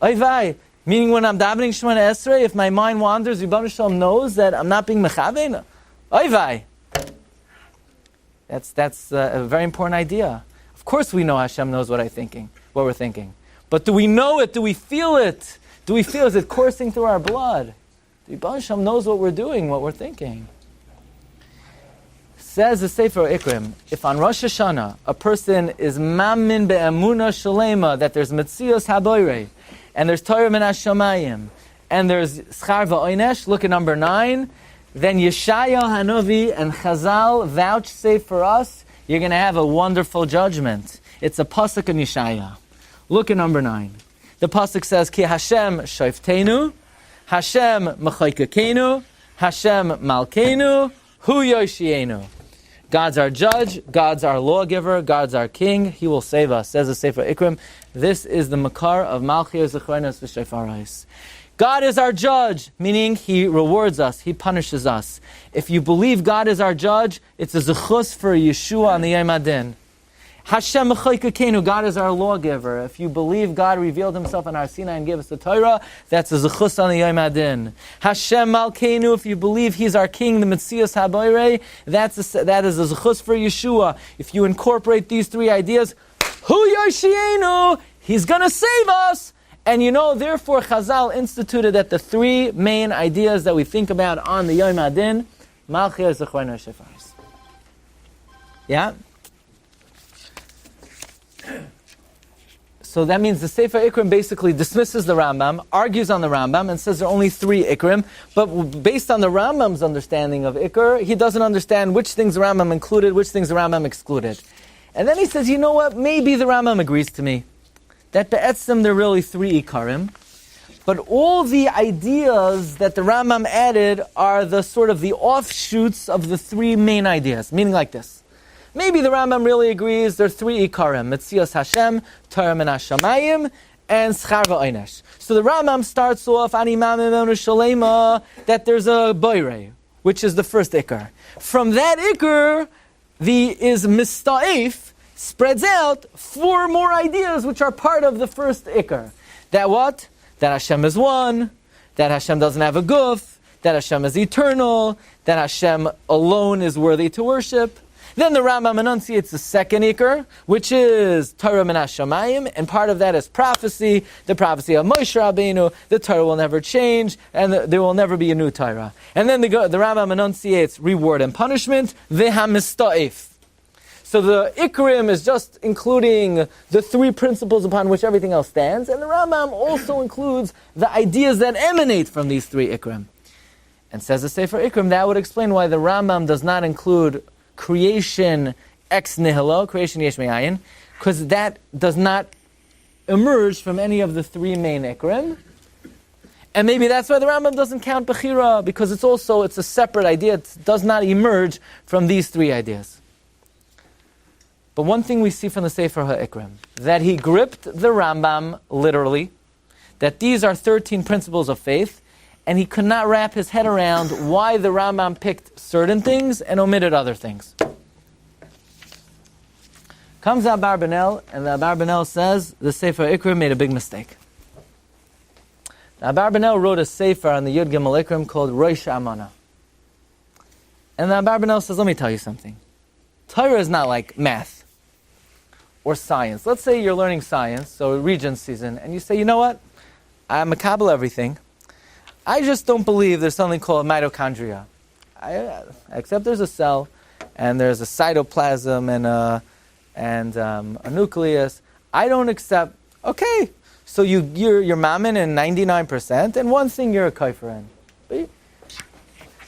Speaker 2: Oy vay, meaning when I'm davening Shemona Esrei, if my mind wanders, Rebbeinu Shalom knows that I'm not being mechaven. Oy vay. That's a very important idea. Of course we know Hashem knows what we're thinking. But do we know it? Do we feel it? Is it coursing through our blood? The Rebbeinu Shalom knows what we're doing, what we're thinking. Says the Sefer Ikrim, if on Rosh Hashanah a person is mamin be'emunah shalema, that there's metzios haboirei, and there's Torah min hashamayim, and there's schar va'oinesh, look at number 9, then Yeshaya Hanovi and Chazal vouchsafe for us, you're going to have a wonderful judgment. It's a pasuk in Yeshaya. Look at number 9. The pasuk says, Ki Hashem shoiftenu, Hashem mechaykekenu, Hashem malkeinu, hu yoshienu. God's our judge, God's our lawgiver, God's our king, He will save us. Says the Sefer Ikrim, this is the makar of Malchiyos Zechronos v'Shofaros. God is our judge, meaning He rewards us, He punishes us. If you believe God is our judge, it's a zechus for Yeshua on the Yom Adin. Hashem mechaykekenu, God is our lawgiver. If you believe God revealed Himself in Har Sinai and gave us the Torah, that's a zechus on the Yom Adin. Hashem malkeinu, if you believe He's our king, the Metzias Haboirei, that is a zechus for Yeshua. If you incorporate these 3 ideas, Hu Yoshienu, He's going to save us. And therefore Chazal instituted that the 3 main ideas that we think about on the Yom Adin, Malchiyos Zechronos Shofaros. Yeah? So that means the Sefer Ikrim basically dismisses the Rambam, argues on the Rambam, and says there are only 3 Ikrim. But based on the Rambam's understanding of Ikr, he doesn't understand which things the Rambam included, which things the Rambam excluded. And then he says, you know what, maybe the Rambam agrees to me. That be'etzem there are really 3 Ikarim. But all the ideas that the Rambam added are the sort of the offshoots of the 3 main ideas. Meaning like this. Maybe the Rambam really agrees there are 3 Ikarim, Metzias Hashem, Torah min hashamayim, and Schar va'oinesh. So the Rambam starts off, Ani mamim shalema, that there's a boirei, which is the first Ikar. From that Ikar, the is mista'if, spreads out 4 more ideas which are part of the first Ikar. That what? That Hashem is one, that Hashem doesn't have a guf, that Hashem is eternal, that Hashem alone is worthy to worship, Then the Rambam enunciates the second ikr, which is Torah min hashamayim, and part of that is prophecy, the prophecy of Moshe Rabbeinu, the Torah will never change, and there will never be a new Torah. And then the Rambam enunciates reward and punishment, v'hamista'if. So the ikrim is just including the three principles upon which everything else stands, and the Rambam also includes the ideas that emanate from these three ikrim. And says the Sefer Ikrim, that would explain why the Rambam does not include creation ex nihilo, creation yesh me'ayin, because that does not emerge from any of the three main ikrim. And maybe that's why the Rambam doesn't count Bechira, because it's a separate idea. It does not emerge from these three ideas. But one thing we see from the Sefer HaIkrim, that he gripped the Rambam literally, that these are 13 principles of faith, and he could not wrap his head around why the Rambam picked certain things and omitted other things. Comes Abarbanel, and the Abarbanel says the Sefer Ikrim made a big mistake. The Abarbanel wrote a Sefer on the Yud Gimel Ikrim called Rosh Amana. And the Abarbanel says, let me tell you something. Torah is not like math or science. Let's say you're learning science, so Regent season, and you say, you know what? I'm a Kabbalah everything. I just don't believe there's something called mitochondria. I accept there's a cell, and there's a cytoplasm and a nucleus. I don't accept. Okay, so you're mammon in 99%, and one thing you're a kaifer in. But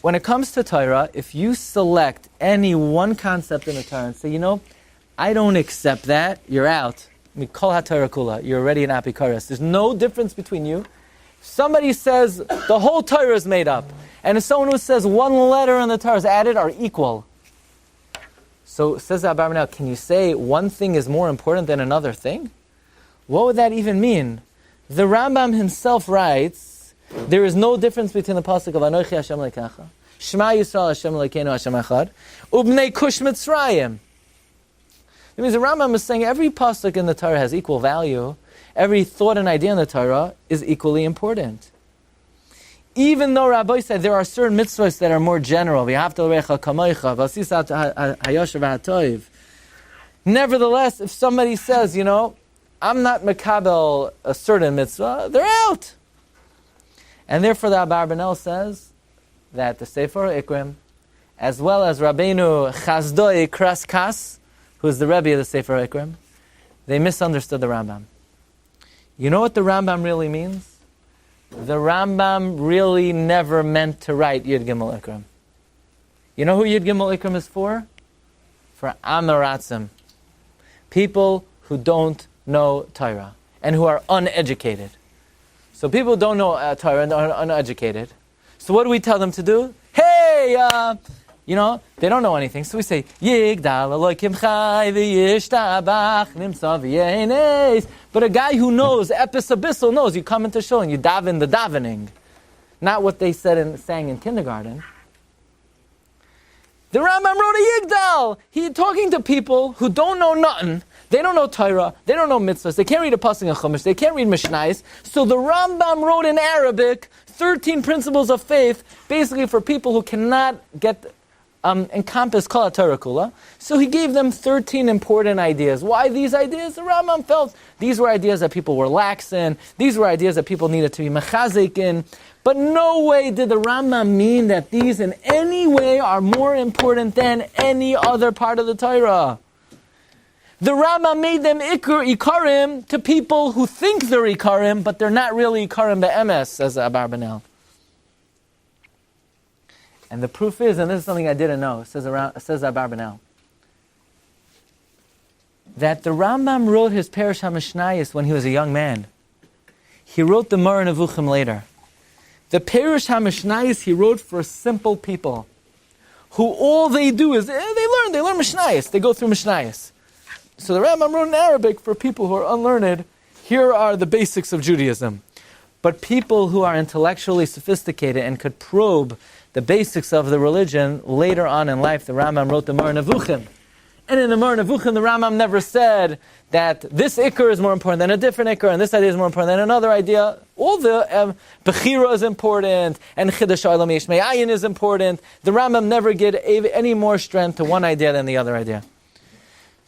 Speaker 2: when it comes to Torah, if you select any one concept in the Torah and say, you know, I don't accept that, you're out. I mean, kol ha-Torah kula, you're already an apikaris. There's no difference between you. Somebody says the whole Torah is made up, and if someone who says one letter in the Torah is added are equal. So says Abarbanel, can you say one thing is more important than another thing? What would that even mean? The Rambam himself writes, there is no difference between the pasuk of Anochi Hashem Lekecha, Shema Yisrael Hashem Lekeinu Hashem Echad, Ubnei Kush Mitzrayim. It means the Rambam is saying every pasuk in the Torah has equal value. Every thought and idea in the Torah is equally important. Even though Rabbi said there are certain mitzvahs that are more general, nevertheless, if somebody says, you know, I'm not mekabel a certain mitzvah, they're out. And therefore the Abarbanel says that the Sefer Ikrim, as well as Rabbeinu Chazdoi Kraskas, who is the Rebbe of the Sefer Ikrim, they misunderstood the Rambam. You know what the Rambam really means? The Rambam really never meant to write Yud Gimel Ikrim. You know who Yud Gimel Ikrim is for? For Amaratzim. People who don't know Torah and who are uneducated. So people who don't know Torah and are uneducated. So what do we tell them to do? Hey, you know, they don't know anything. So we say, Yigdal Elokim Chai v'yishtabach nimsa v'yenes. But a guy who knows, Epis Abyssal knows, you come into shul and you daven the davening. Not what they said and sang in kindergarten. The Rambam wrote a Yigdal. He's talking to people who don't know nothing. They don't know Torah. They don't know mitzvahs. They can't read a pasuk in Chumash. They can't read Mishnayos. So the Rambam wrote in Arabic 13 principles of faith, basically for people who cannot get encompass Kol HaTorah Kula. So he gave them 13 important ideas. Why these ideas? The Rambam felt these were ideas that people were lax in. These were ideas that people needed to be mechazik in. But no way did the Rambam mean that these in any way are more important than any other part of the Torah. The Rambam made them ikarim to people who think they're ikarim, but they're not really ikarim be'emes, says Abarbanel. And the proof is, and this is something I didn't know, says Abarbanel, that the Rambam wrote his Perush HaMishnayos when he was a young man. He wrote the Moreh Nevuchim later. The Perush HaMishnayos he wrote for simple people, who all they do is, they learn Mishnayos, they go through Mishnayos. So the Rambam wrote in Arabic for people who are unlearned, here are the basics of Judaism. But people who are intellectually sophisticated and could probe the basics of the religion, later on in life, the Rambam wrote the Moreh Nevuchim. And in the Moreh Nevuchim, the Rambam never said that this ikr is more important than a different ikr, and this idea is more important than another idea. All the Bechira is important, and Chidash Olam Yesh Me'ayin is important. The Rambam never gave any more strength to one idea than the other idea.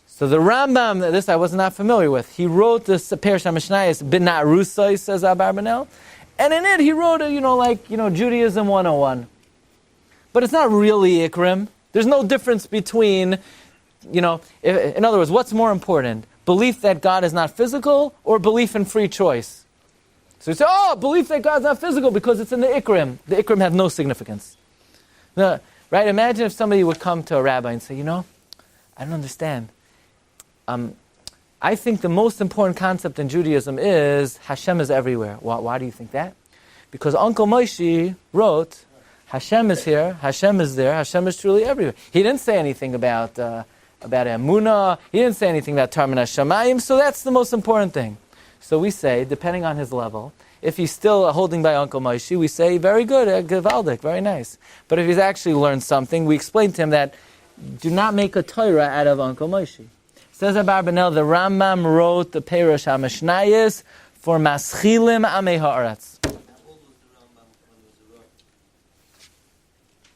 Speaker 2: So the Rambam, this I was not familiar with, he wrote this Parshas Mishnayos B'nat Rusai, says Abarbanel, and in it he wrote, Judaism 101. But it's not really Ikrim. There's no difference between, in other words, what's more important? Belief that God is not physical or belief in free choice? So you say, belief that God's not physical because it's in the Ikrim. The Ikrim have no significance. Right? Imagine if somebody would come to a rabbi and say, I don't understand. I think the most important concept in Judaism is Hashem is everywhere. Why do you think that? Because Uncle Moshe wrote, Hashem is here, Hashem is there, Hashem is truly everywhere. He didn't say anything about Emunah, he didn't say anything about Tarmin HaShamayim, so that's the most important thing. So we say, depending on his level, if he's still holding by Uncle Moshe, we say, very good, Gevaldik, very nice. But if he's actually learned something, we explain to him that, do not make a Torah out of Uncle Moshe. Says Abarbanel, the Rambam wrote the Perush HaMishnayos for Maschilim Amei Haaretz.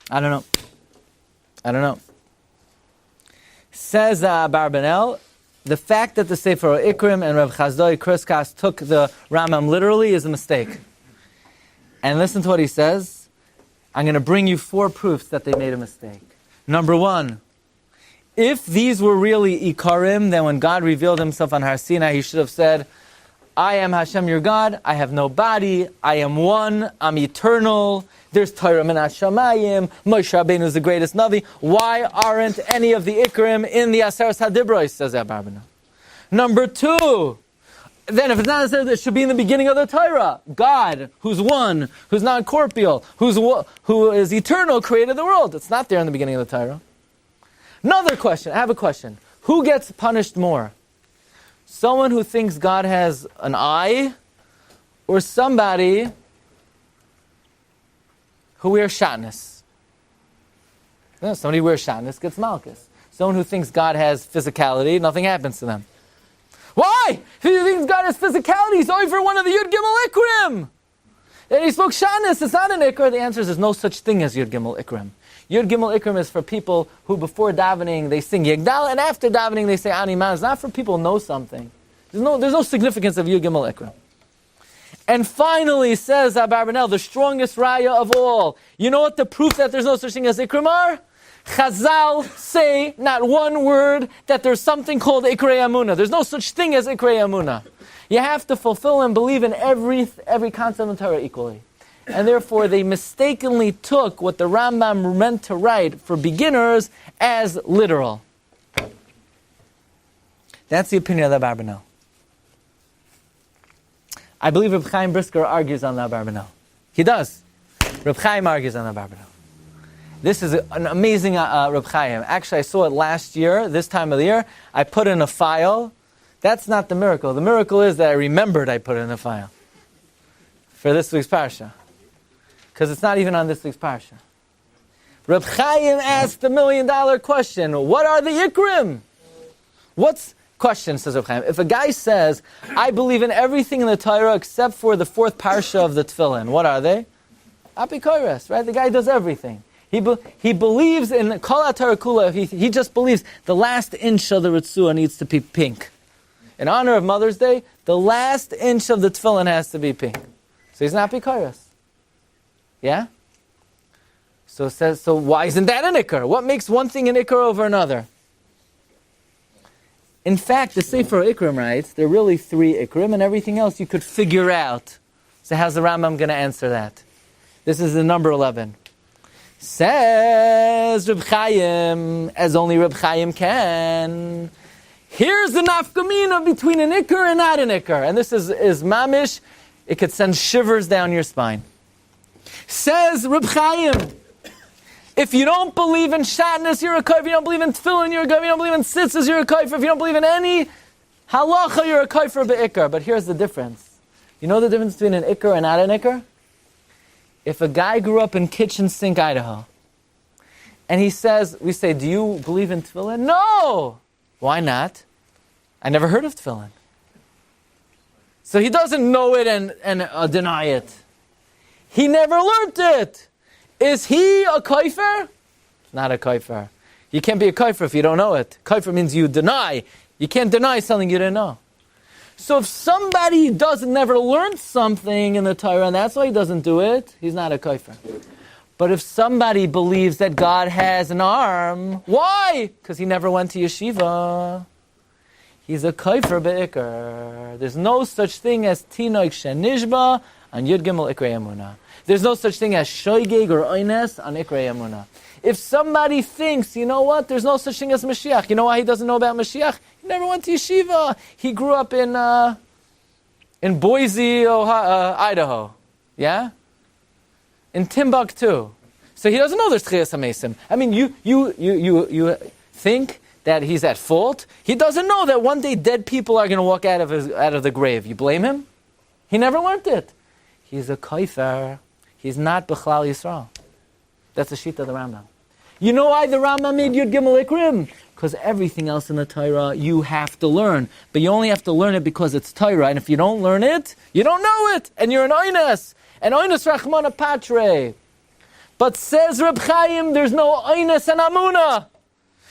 Speaker 2: I don't know. Says Barbanel, the fact that the Sefer Ikrim and Rav Chazdoi Kriskas took the Rambam literally is a mistake. And listen to what he says. I'm going to bring you 4 proofs that they made a mistake. Number 1, if these were really Ikarim, then when God revealed himself on Har Sinai, he should have said, I am Hashem your God, I have no body, I am one, I'm eternal, there's Torah Minat Shamayim, Moshe Rabbeinu is the greatest Navi. Why aren't any of the Ikrim in the Aseres HaDibros, says Abarbanel. Number 2, then if it's not Aseres, it should be in the beginning of the Torah. God, who's one, who's non-corporeal, who is eternal, created the world. It's not there in the beginning of the Torah. Another question, I have a question. Who gets punished more? Someone who thinks God has an eye, or somebody who wears shatnez? Somebody who wears shatnez gets malchus. Someone who thinks God has physicality, nothing happens to them. Why? If he thinks God has physicality, he's over one of the Yud Gimel Ikrim. And he spoke shatnez, it's not an Ikr. The answer is there's no such thing as Yud Gimel Ikrim. Yud Gimel Ikrim is for people who before davening they sing Yigdal, and after davening they say Ani Man. It's not for people who know something. There's no significance of Yud Gimel Ikrim. And finally, says Abarbanel, the strongest raya of all. You know what the proof that there's no such thing as Ikrim are? Chazal say not one word that there's something called Ikrei Amunah. There's no such thing as Ikrei Amunah. You have to fulfill and believe in every concept of Torah equally. And therefore, they mistakenly took what the Rambam meant to write for beginners as literal. That's the opinion of the Abarbanel. I believe Reb Chaim Brisker argues on the Abarbanel. He does. Reb Chaim argues on the Abarbanel. This is an amazing Reb Chaim. Actually, I saw it last year, this time of the year. I put in a file. That's not the miracle. The miracle is that I remembered I put it in a file for this week's Parsha. Because it's not even on this week's Parsha. Reb Chaim asked the $1 million question. What are the Ikrim? Question, says Reb Chaim. If a guy says, I believe in everything in the Torah except for the 4th Parsha of the Tefillin, what are they? Apikoros, right? The guy does everything. He believes in Kol HaTorah Kula. He just believes the last inch of the Ritzua needs to be pink. In honor of Mother's Day, the last inch of the Tefillin has to be pink. So he's not Apikoros. Yeah? So it says, so why isn't that an Ikr? What makes one thing an Ikr over another? In fact, the Sefer Ikrim writes, there are really 3 Ikrim, and everything else you could figure out. So how's the Rambam going to answer that? This is the number 11. Says Reb Chaim, as only Reb Chaim can. Here's the nafkamina between an Ikr and not an Ikr. And this is mamish. It could send shivers down your spine. Says Reb Chaim, if you don't believe in shatnez, you're a kaif. If you don't believe in tefillin, you're a kaif. If you don't believe in tzitzis, you're a kaif. If you don't believe in any halacha, you're a kaif or be'ikr. But here's the difference. You know the difference between an ikr and not an ikr? If a guy grew up in Kitchen Sink, Idaho, and he says, we say, do you believe in tefillin? No! Why not? I never heard of tefillin. So he doesn't know it and deny it. He never learned it. Is he a kaifer? Not a kaifer. You can't be a kaifer if you don't know it. Kaifer means you deny. You can't deny something you didn't know. So if somebody never learned something in the Torah and that's why he doesn't do it, he's not a kaifer. But if somebody believes that God has an arm, why? Because he never went to yeshiva. He's a kaifer be'ikr. There's no such thing as tinoik shenishba on Yud Gimel Ikrei Emunah. There's no such thing as shoigeg or oines on Ikrei Emunah. If somebody thinks, you know what, there's no such thing as Mashiach. You know why he doesn't know about Mashiach? He never went to yeshiva. He grew up in Boise, Idaho. Yeah? In Timbuktu. So he doesn't know there's Tchias HaMesim. I mean, you think that he's at fault. He doesn't know that one day dead people are going to walk out of the grave. You blame him? He never learned it. He's a kaifer. He's not Bechlal Yisrael. That's the sheet of the Rambam. You know why the Rambam made Yud Gimel Ikrim? Because everything else in the Torah you have to learn. But you only have to learn it because it's Torah. And if you don't learn it, you don't know it. And you're an oines. An oines Rachmana Patre. But says Reb Chaim, there's no oines and amuna.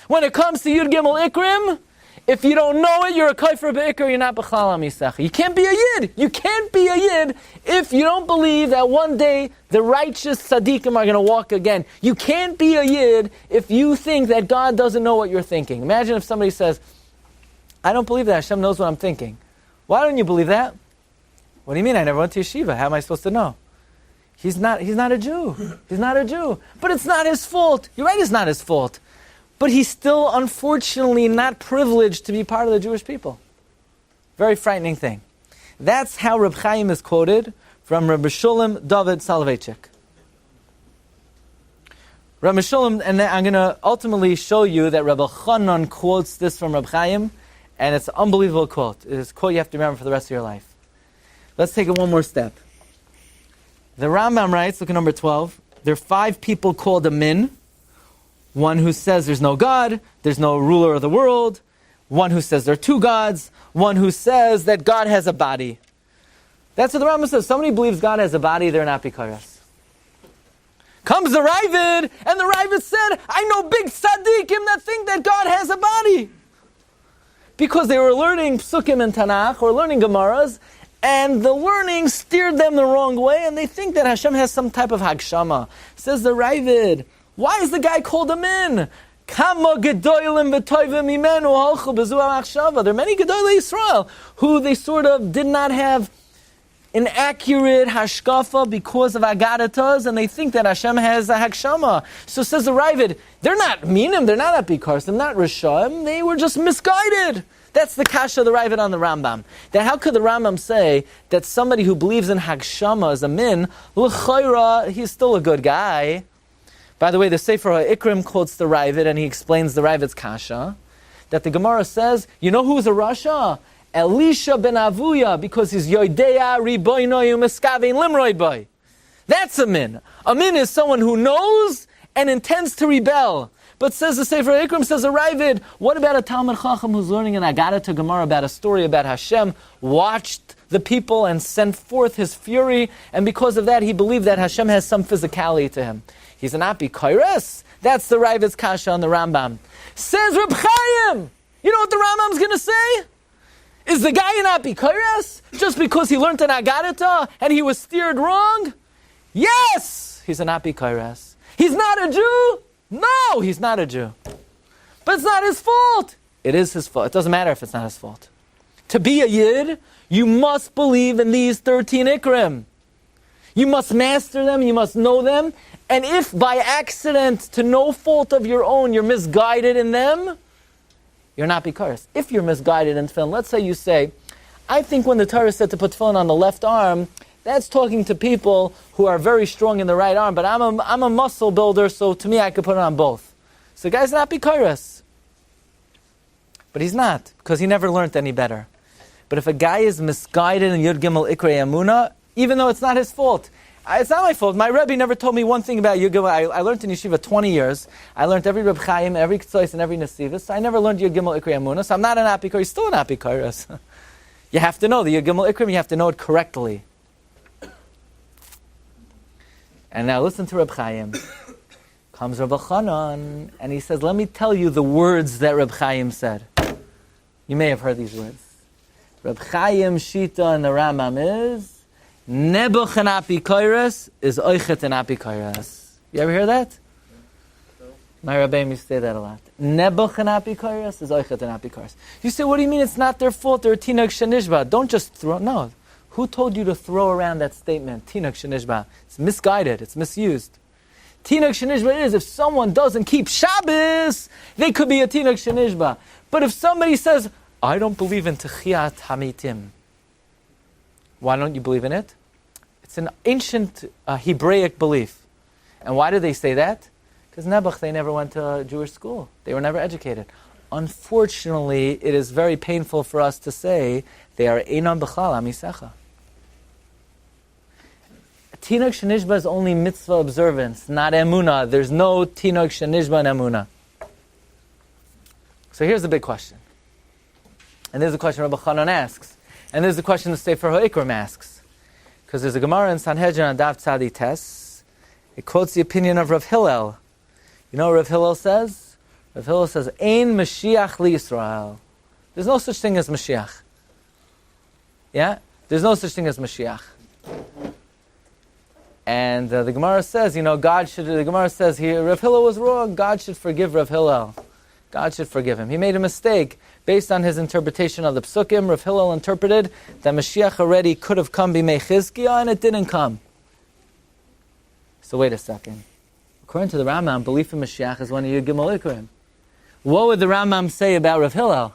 Speaker 2: When it comes to Yud Gimel Ikrim, if you don't know it, you're a kaifer be'ikr, you're not b'chlal amisach. You can't be a yid. You can't be a yid if you don't believe that one day the righteous tzaddikim are going to walk again. You can't be a yid if you think that God doesn't know what you're thinking. Imagine if somebody says, I don't believe that Hashem knows what I'm thinking. Why don't you believe that? What do you mean? I never went to yeshiva. How am I supposed to know? He's not a Jew. He's not a Jew. But it's not his fault. You're right, it's not his fault. But he's still, unfortunately, not privileged to be part of the Jewish people. Very frightening thing. That's how Reb Chaim is quoted from Rabbi Shulam David Soloveitchik. Rabbi Shulam, and I'm going to ultimately show you that Rabbi Chanan quotes this from Reb Chaim, and it's an unbelievable quote. It's a quote you have to remember for the rest of your life. Let's take it one more step. The Rambam writes, look at number 12, there are 5 people called a min. One who says there's no God, there's no ruler of the world. One who says there are 2 gods. One who says that God has a body. That's what the Rambam says. Somebody believes God has a body, they're not bikaras. Comes the Ravid, and the Ravid said, I know big tzaddikim that think that God has a body. Because they were learning psukim and Tanakh, or learning Gemaras, and the learning steered them the wrong way, and they think that Hashem has some type of hagshama. Says the Ravid, why is the guy called a min? There are many Gedoylei Yisrael who they sort of did not have an accurate hashkafa because of agadatas, and they think that Hashem has a hagshama. So says the Ravid, they're not minim, they're not apikars, they're not rishaim, they were just misguided. That's the kasha of the Ravid on the Rambam. That how could the Rambam say that somebody who believes in hagshama is a min, l'chayra, he's still a good guy. By the way, the Sefer HaIkrim quotes the Ravid, and he explains the Ravid's kasha, that the Gemara says, you know who's a Rasha? Elisha ben Avuya, because he's Yodeya Riboinoy Umeskavein Limroy boy. That's a min. A min is someone who knows and intends to rebel. But says the Sefer HaIkrim, says the Ravid, what about a Talmud Chacham who's learning an Agadata Gemara about a story about Hashem, watched the people and sent forth his fury, and because of that he believed that Hashem has some physicality to him. He's an apikairos. That's the Ravid's kasha on the Rambam. Says Reb Chaim, you know what the Rambam's going to say? Is the guy an apikairos just because he learned an agadata and he was steered wrong? Yes, he's an apikairos. He's not a Jew? No, he's not a Jew. But it's not his fault. It is his fault. It doesn't matter if it's not his fault. To be a Yid, you must believe in these 13 Ikrim. You must master them, you must know them, and if by accident, to no fault of your own, you're misguided in them, you're not bikaras. If you're misguided in tefillin, let's say you say, I think when the Torah said to put tefillin on the left arm, that's talking to people who are very strong in the right arm, but I'm a muscle builder, so to me I could put it on both. So the guy's not bikaras. But he's not, because he never learned any better. But if a guy is misguided in Yud Gimel Ikrei Amuna, even though it's not his fault, it's not my fault. My Rebbe never told me one thing about Yud Gimel. I learned in yeshiva 20 years. I learned every Reb Chaim, every Ktsois, and every Nesivus. I never learned Yud Gimel Ikrei Amuna, so I'm not an apikar. He's still an apikar. You have to know the Yud Gimel Ikrim, you have to know it correctly. And now listen to Reb Chaim. Comes Reb Chanan, and he says, let me tell you the words that Reb Chaim said. You may have heard these words. Reb Chaim Shita in the Rambam is, Nebuch and Apikoros is Oichet and Apikoros. You ever hear that? My Rabbi used to say that a lot. Nebuch and Apikoros is Oichet and Apikoros. You say, what do you mean it's not their fault? They're Tinag Shenishba. Don't just throw, no. Who told you to throw around that statement? Tinag Shenishba. It's misguided. It's misused. Tinag Shenishba is if someone doesn't keep Shabbos, they could be a Tinag Shenishba. But if somebody says, I don't believe in Techiyat Hamitim. Why don't you believe in it? It's an ancient Hebraic belief. And why did they say that? Because Nebuch, they never went to a Jewish school. They were never educated. Unfortunately, it is very painful for us to say they are Einon B'chlal Amisecha. Tinag Shenishba is only mitzvah observance, not emunah. There's no Tinag Shenishba and emunah. So here's the big question. And there's a question Rabbi Chanan asks. And there's a question the Sefer HaIkrim asks. Because there's a Gemara in Sanhedrin on Daf Tzadi Tes. It quotes the opinion of Rav Hillel. You know what Rav Hillel says? Rav Hillel says, Ein Mashiach li Yisrael. There's no such thing as Mashiach. Yeah? There's no such thing as Mashiach. And the Gemara says, the Gemara says here, Rav Hillel was wrong. God should forgive Rav Hillel. God should forgive him. He made a mistake. Based on his interpretation of the Psukim, Rav Hillel interpreted that Mashiach already could have come b'mei Chizkiah, and it didn't come. So wait a second. According to the Rambam, belief in Mashiach is one of Yud Gimel Ikrim. What would the Rambam say about Rav Hillel?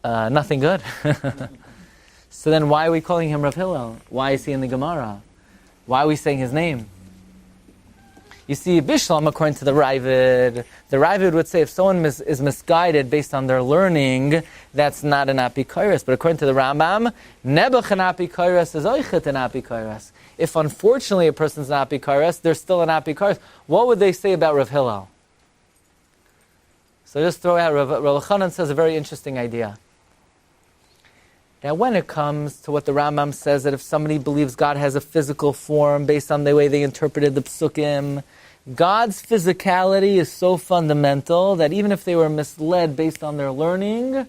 Speaker 2: Nothing good. So then why are we calling him Rav Hillel? Why is he in the Gemara? Why are we saying his name? You see, Bishlam, according to the Ravid would say if someone is misguided based on their learning, that's not an apikoros. But according to the Rambam, Nebuch an apikoros is oichet an apikoros. If unfortunately a person's an apikoros, they're still an apikoros. What would they say about Rav Hillel? So just throw out, Rav Chanan says a very interesting idea. Now when it comes to what the Rambam says, that if somebody believes God has a physical form based on the way they interpreted the Psukim, God's physicality is so fundamental that even if they were misled based on their learning,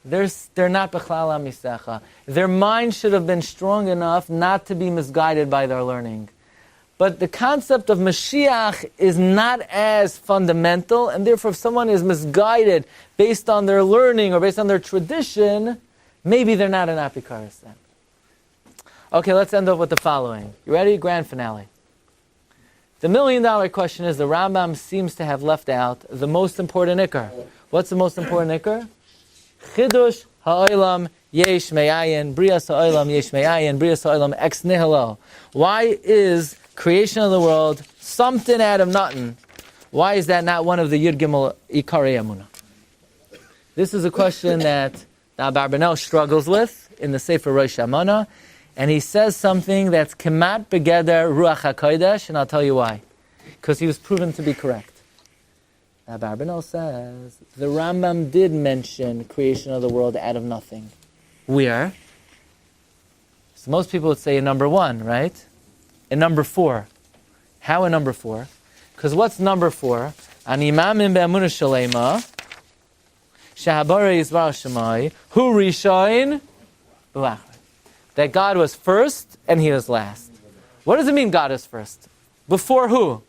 Speaker 2: they're not b'chlal hamisecha. Their mind should have been strong enough not to be misguided by their learning. But the concept of Mashiach is not as fundamental, and therefore if someone is misguided based on their learning or based on their tradition, maybe they're not an apikoros then. Okay, let's end off with the following. You ready? Grand finale. The $1 million question is the Rambam seems to have left out the most important ikar. What's the most important ikar? Chidush ha'olam yesh me'ayin, brias ha'olam yesh me'ayin, brias ha'olam ex nihilo. Why is creation of the world something out of nothing? Why is that not one of the Yud Gimel Ikarei Emunah? This is a question that the Abarbanel struggles with in the Sefer Rosh Hashanah, and he says something that's kemat begeder ruach hakodesh, and I'll tell you why. Because he was proven to be correct. The Abarbanel says the Rambam did mention creation of the world out of nothing. Where? So most people would say in number 1, right? In number 4. How in number 4? Because what's number 4? An imamim be'amunah shalema. Shahabara Yisbar Shemai, Hu Rishain, that God was first and He was last. What does it mean God is first? Before who?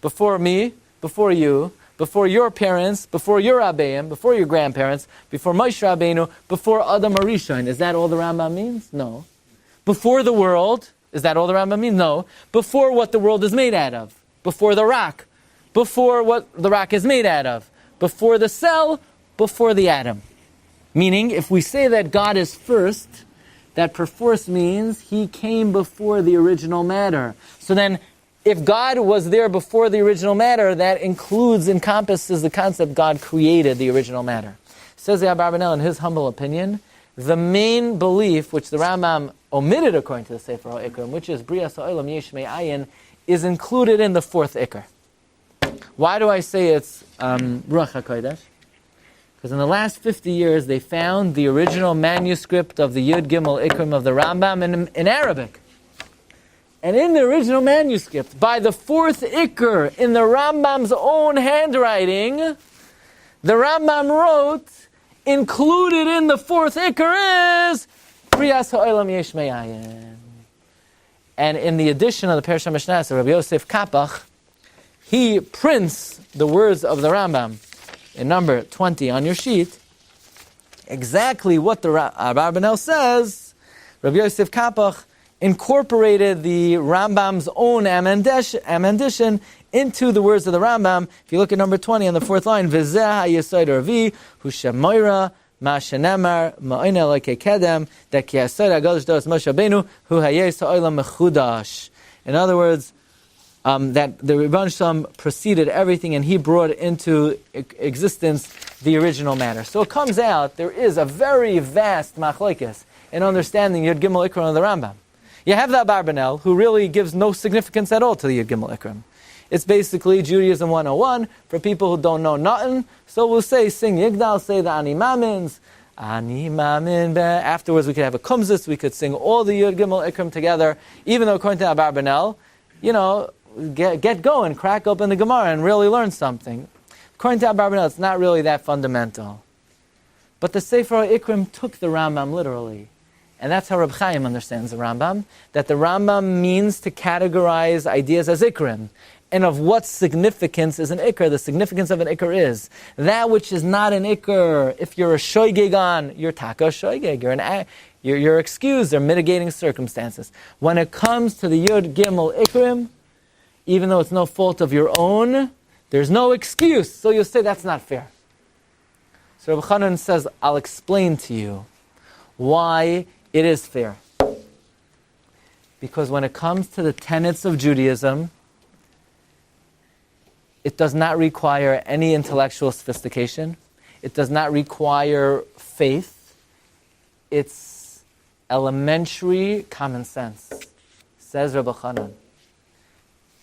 Speaker 2: Before me, before you, before your parents, before your Abbeim, before your grandparents, before Moshe Rabbeinu, before Adam Arishain. Is that all the Rambam means? No. Before the world, is that all the Rambam means? No. Before what the world is made out of. Before the rock. Before what the rock is made out of. Before the cell, before the atom. Meaning, if we say that God is first, that perforce means He came before the original matter. So then, if God was there before the original matter, that encompasses the concept God created the original matter. Says the Abarbanel, in his humble opinion, the main belief, which the Rambam omitted according to the Sefer HaIkrim, which is Brias Ha'olam Yesh Me'ayin, is included in the 4th Ikar. Why do I say it's Ruach HaKodesh? Because in the last 50 years, they found the original manuscript of the Yud Gimel Ikrim of the Rambam in Arabic. And in the original manuscript, by the fourth Ikr, in the Rambam's own handwriting, the Rambam wrote, included in the fourth Ikr is Priyas Ha'olam Yesh Me'ayin. And in the edition of the Parshas Mishnah, Rabbi Yosef Kapach, he prints the words of the Rambam in number 20 on your sheet, exactly what the Abarbanel says. Rabbi Yosef Kapach incorporated the Rambam's own amendation into the words of the Rambam. If you look at number 20 on the fourth line, V'zeh ha'yesod ravi hu shemoira ma shenemar ma'oin elokei kedem that ki yesod ha'gadosh dos Moshe Rabbeinu hu hayes ha'olam mechudash. In other words, that the Rebbeinu Shalom preceded everything and he brought into existence the original matter. So it comes out there is a very vast machlokes in understanding Yud Gimel Ikrim of the Rambam. You have the Abarbanel, who really gives no significance at all to the Yud Gimel Ikrim. It's basically Judaism 101 for people who don't know nothing. So we'll say, sing Yigdal, say the Ani Mamins, Ani Mamin. Afterwards we could have a Kumzis, we could sing all the Yud Gimel Ikrim together, even though according to Abarbanel, get going, crack open the Gemara and really learn something. According to Abarbanel, it's not really that fundamental. But the Sefer Ikrim took the Rambam literally. And that's how Reb Chaim understands the Rambam, that the Rambam means to categorize ideas as Ikrim. And of what significance is an Ikr? The significance of an Ikr is that which is not an Ikr. If you're a shoygig on, you're taka shoygig. You're excused. They're mitigating circumstances. When it comes to the Yud Gimel Ikrim, even though it's no fault of your own, there's no excuse. So you'll say that's not fair. So Rabbi Chanan says, I'll explain to you why it is fair. Because when it comes to the tenets of Judaism, it does not require any intellectual sophistication. It does not require faith. It's elementary common sense, says Rabbi Chanan.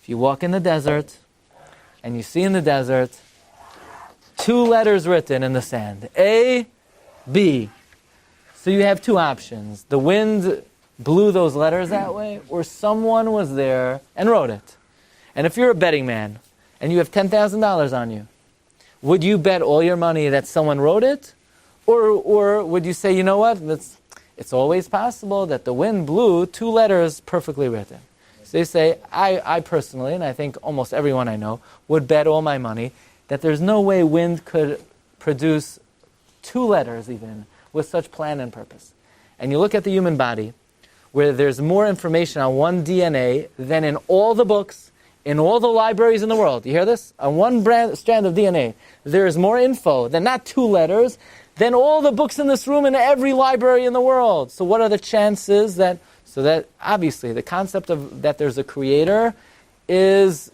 Speaker 2: If you walk in the desert and you see in the desert 2 letters written in the sand, A, B. So you have 2 options. The wind blew those letters that way, or someone was there and wrote it. And if you're a betting man and you have $10,000 on you, would you bet all your money that someone wrote it? Or would you say, you know what, it's always possible that the wind blew 2 letters perfectly written. So they say, I personally, and I think almost everyone I know, would bet all my money that there's no way wind could produce 2 letters even with such plan and purpose. And you look at the human body, where there's more information on one DNA than in all the books, in all the libraries in the world. You hear this? On one strand of DNA, there is more info than not 2 letters, than all the books in this room in every library in the world. So what are the chances that... So that, obviously, the concept of that there's a creator is,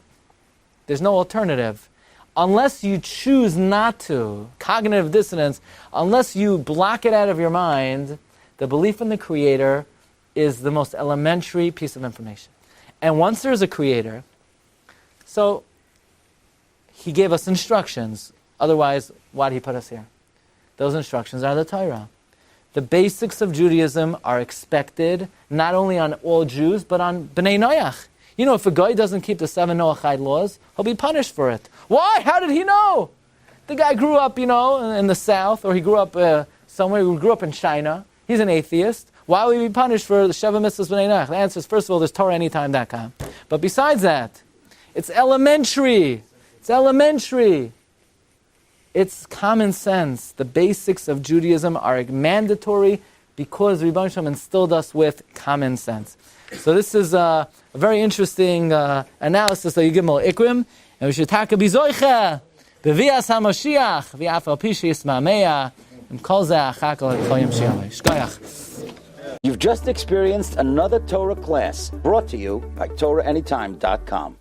Speaker 2: there's no alternative. Unless you choose not to, cognitive dissonance, unless you block it out of your mind, the belief in the creator is the most elementary piece of information. And once there's a creator, so he gave us instructions. Otherwise, why did he put us here? Those instructions are the Torah. The basics of Judaism are expected not only on all Jews, but on Bnei Noach. You know, if a guy doesn't keep the 7 Noachide laws, he'll be punished for it. Why? How did he know? The guy grew up, in the South, or he grew up somewhere, he grew up in China. He's an atheist. Why will he be punished for the Sheva Mitzvahs Bnei Noach? The answer is, first of all, there's TorahAnytime.com. But besides that, it's elementary. It's elementary. It's common sense. The basics of Judaism are mandatory because Rebbeinu Shalom instilled us with common sense. So this is a very interesting analysis of Yud Gimel Ikrim, and we should take a bizoicha bevias haMashiach v'af al pi she'yisma'meya and kol zeh achar kol ha'choyim she'yamei. Shkoyach.
Speaker 1: You've just experienced another Torah class brought to you by TorahAnytime.com.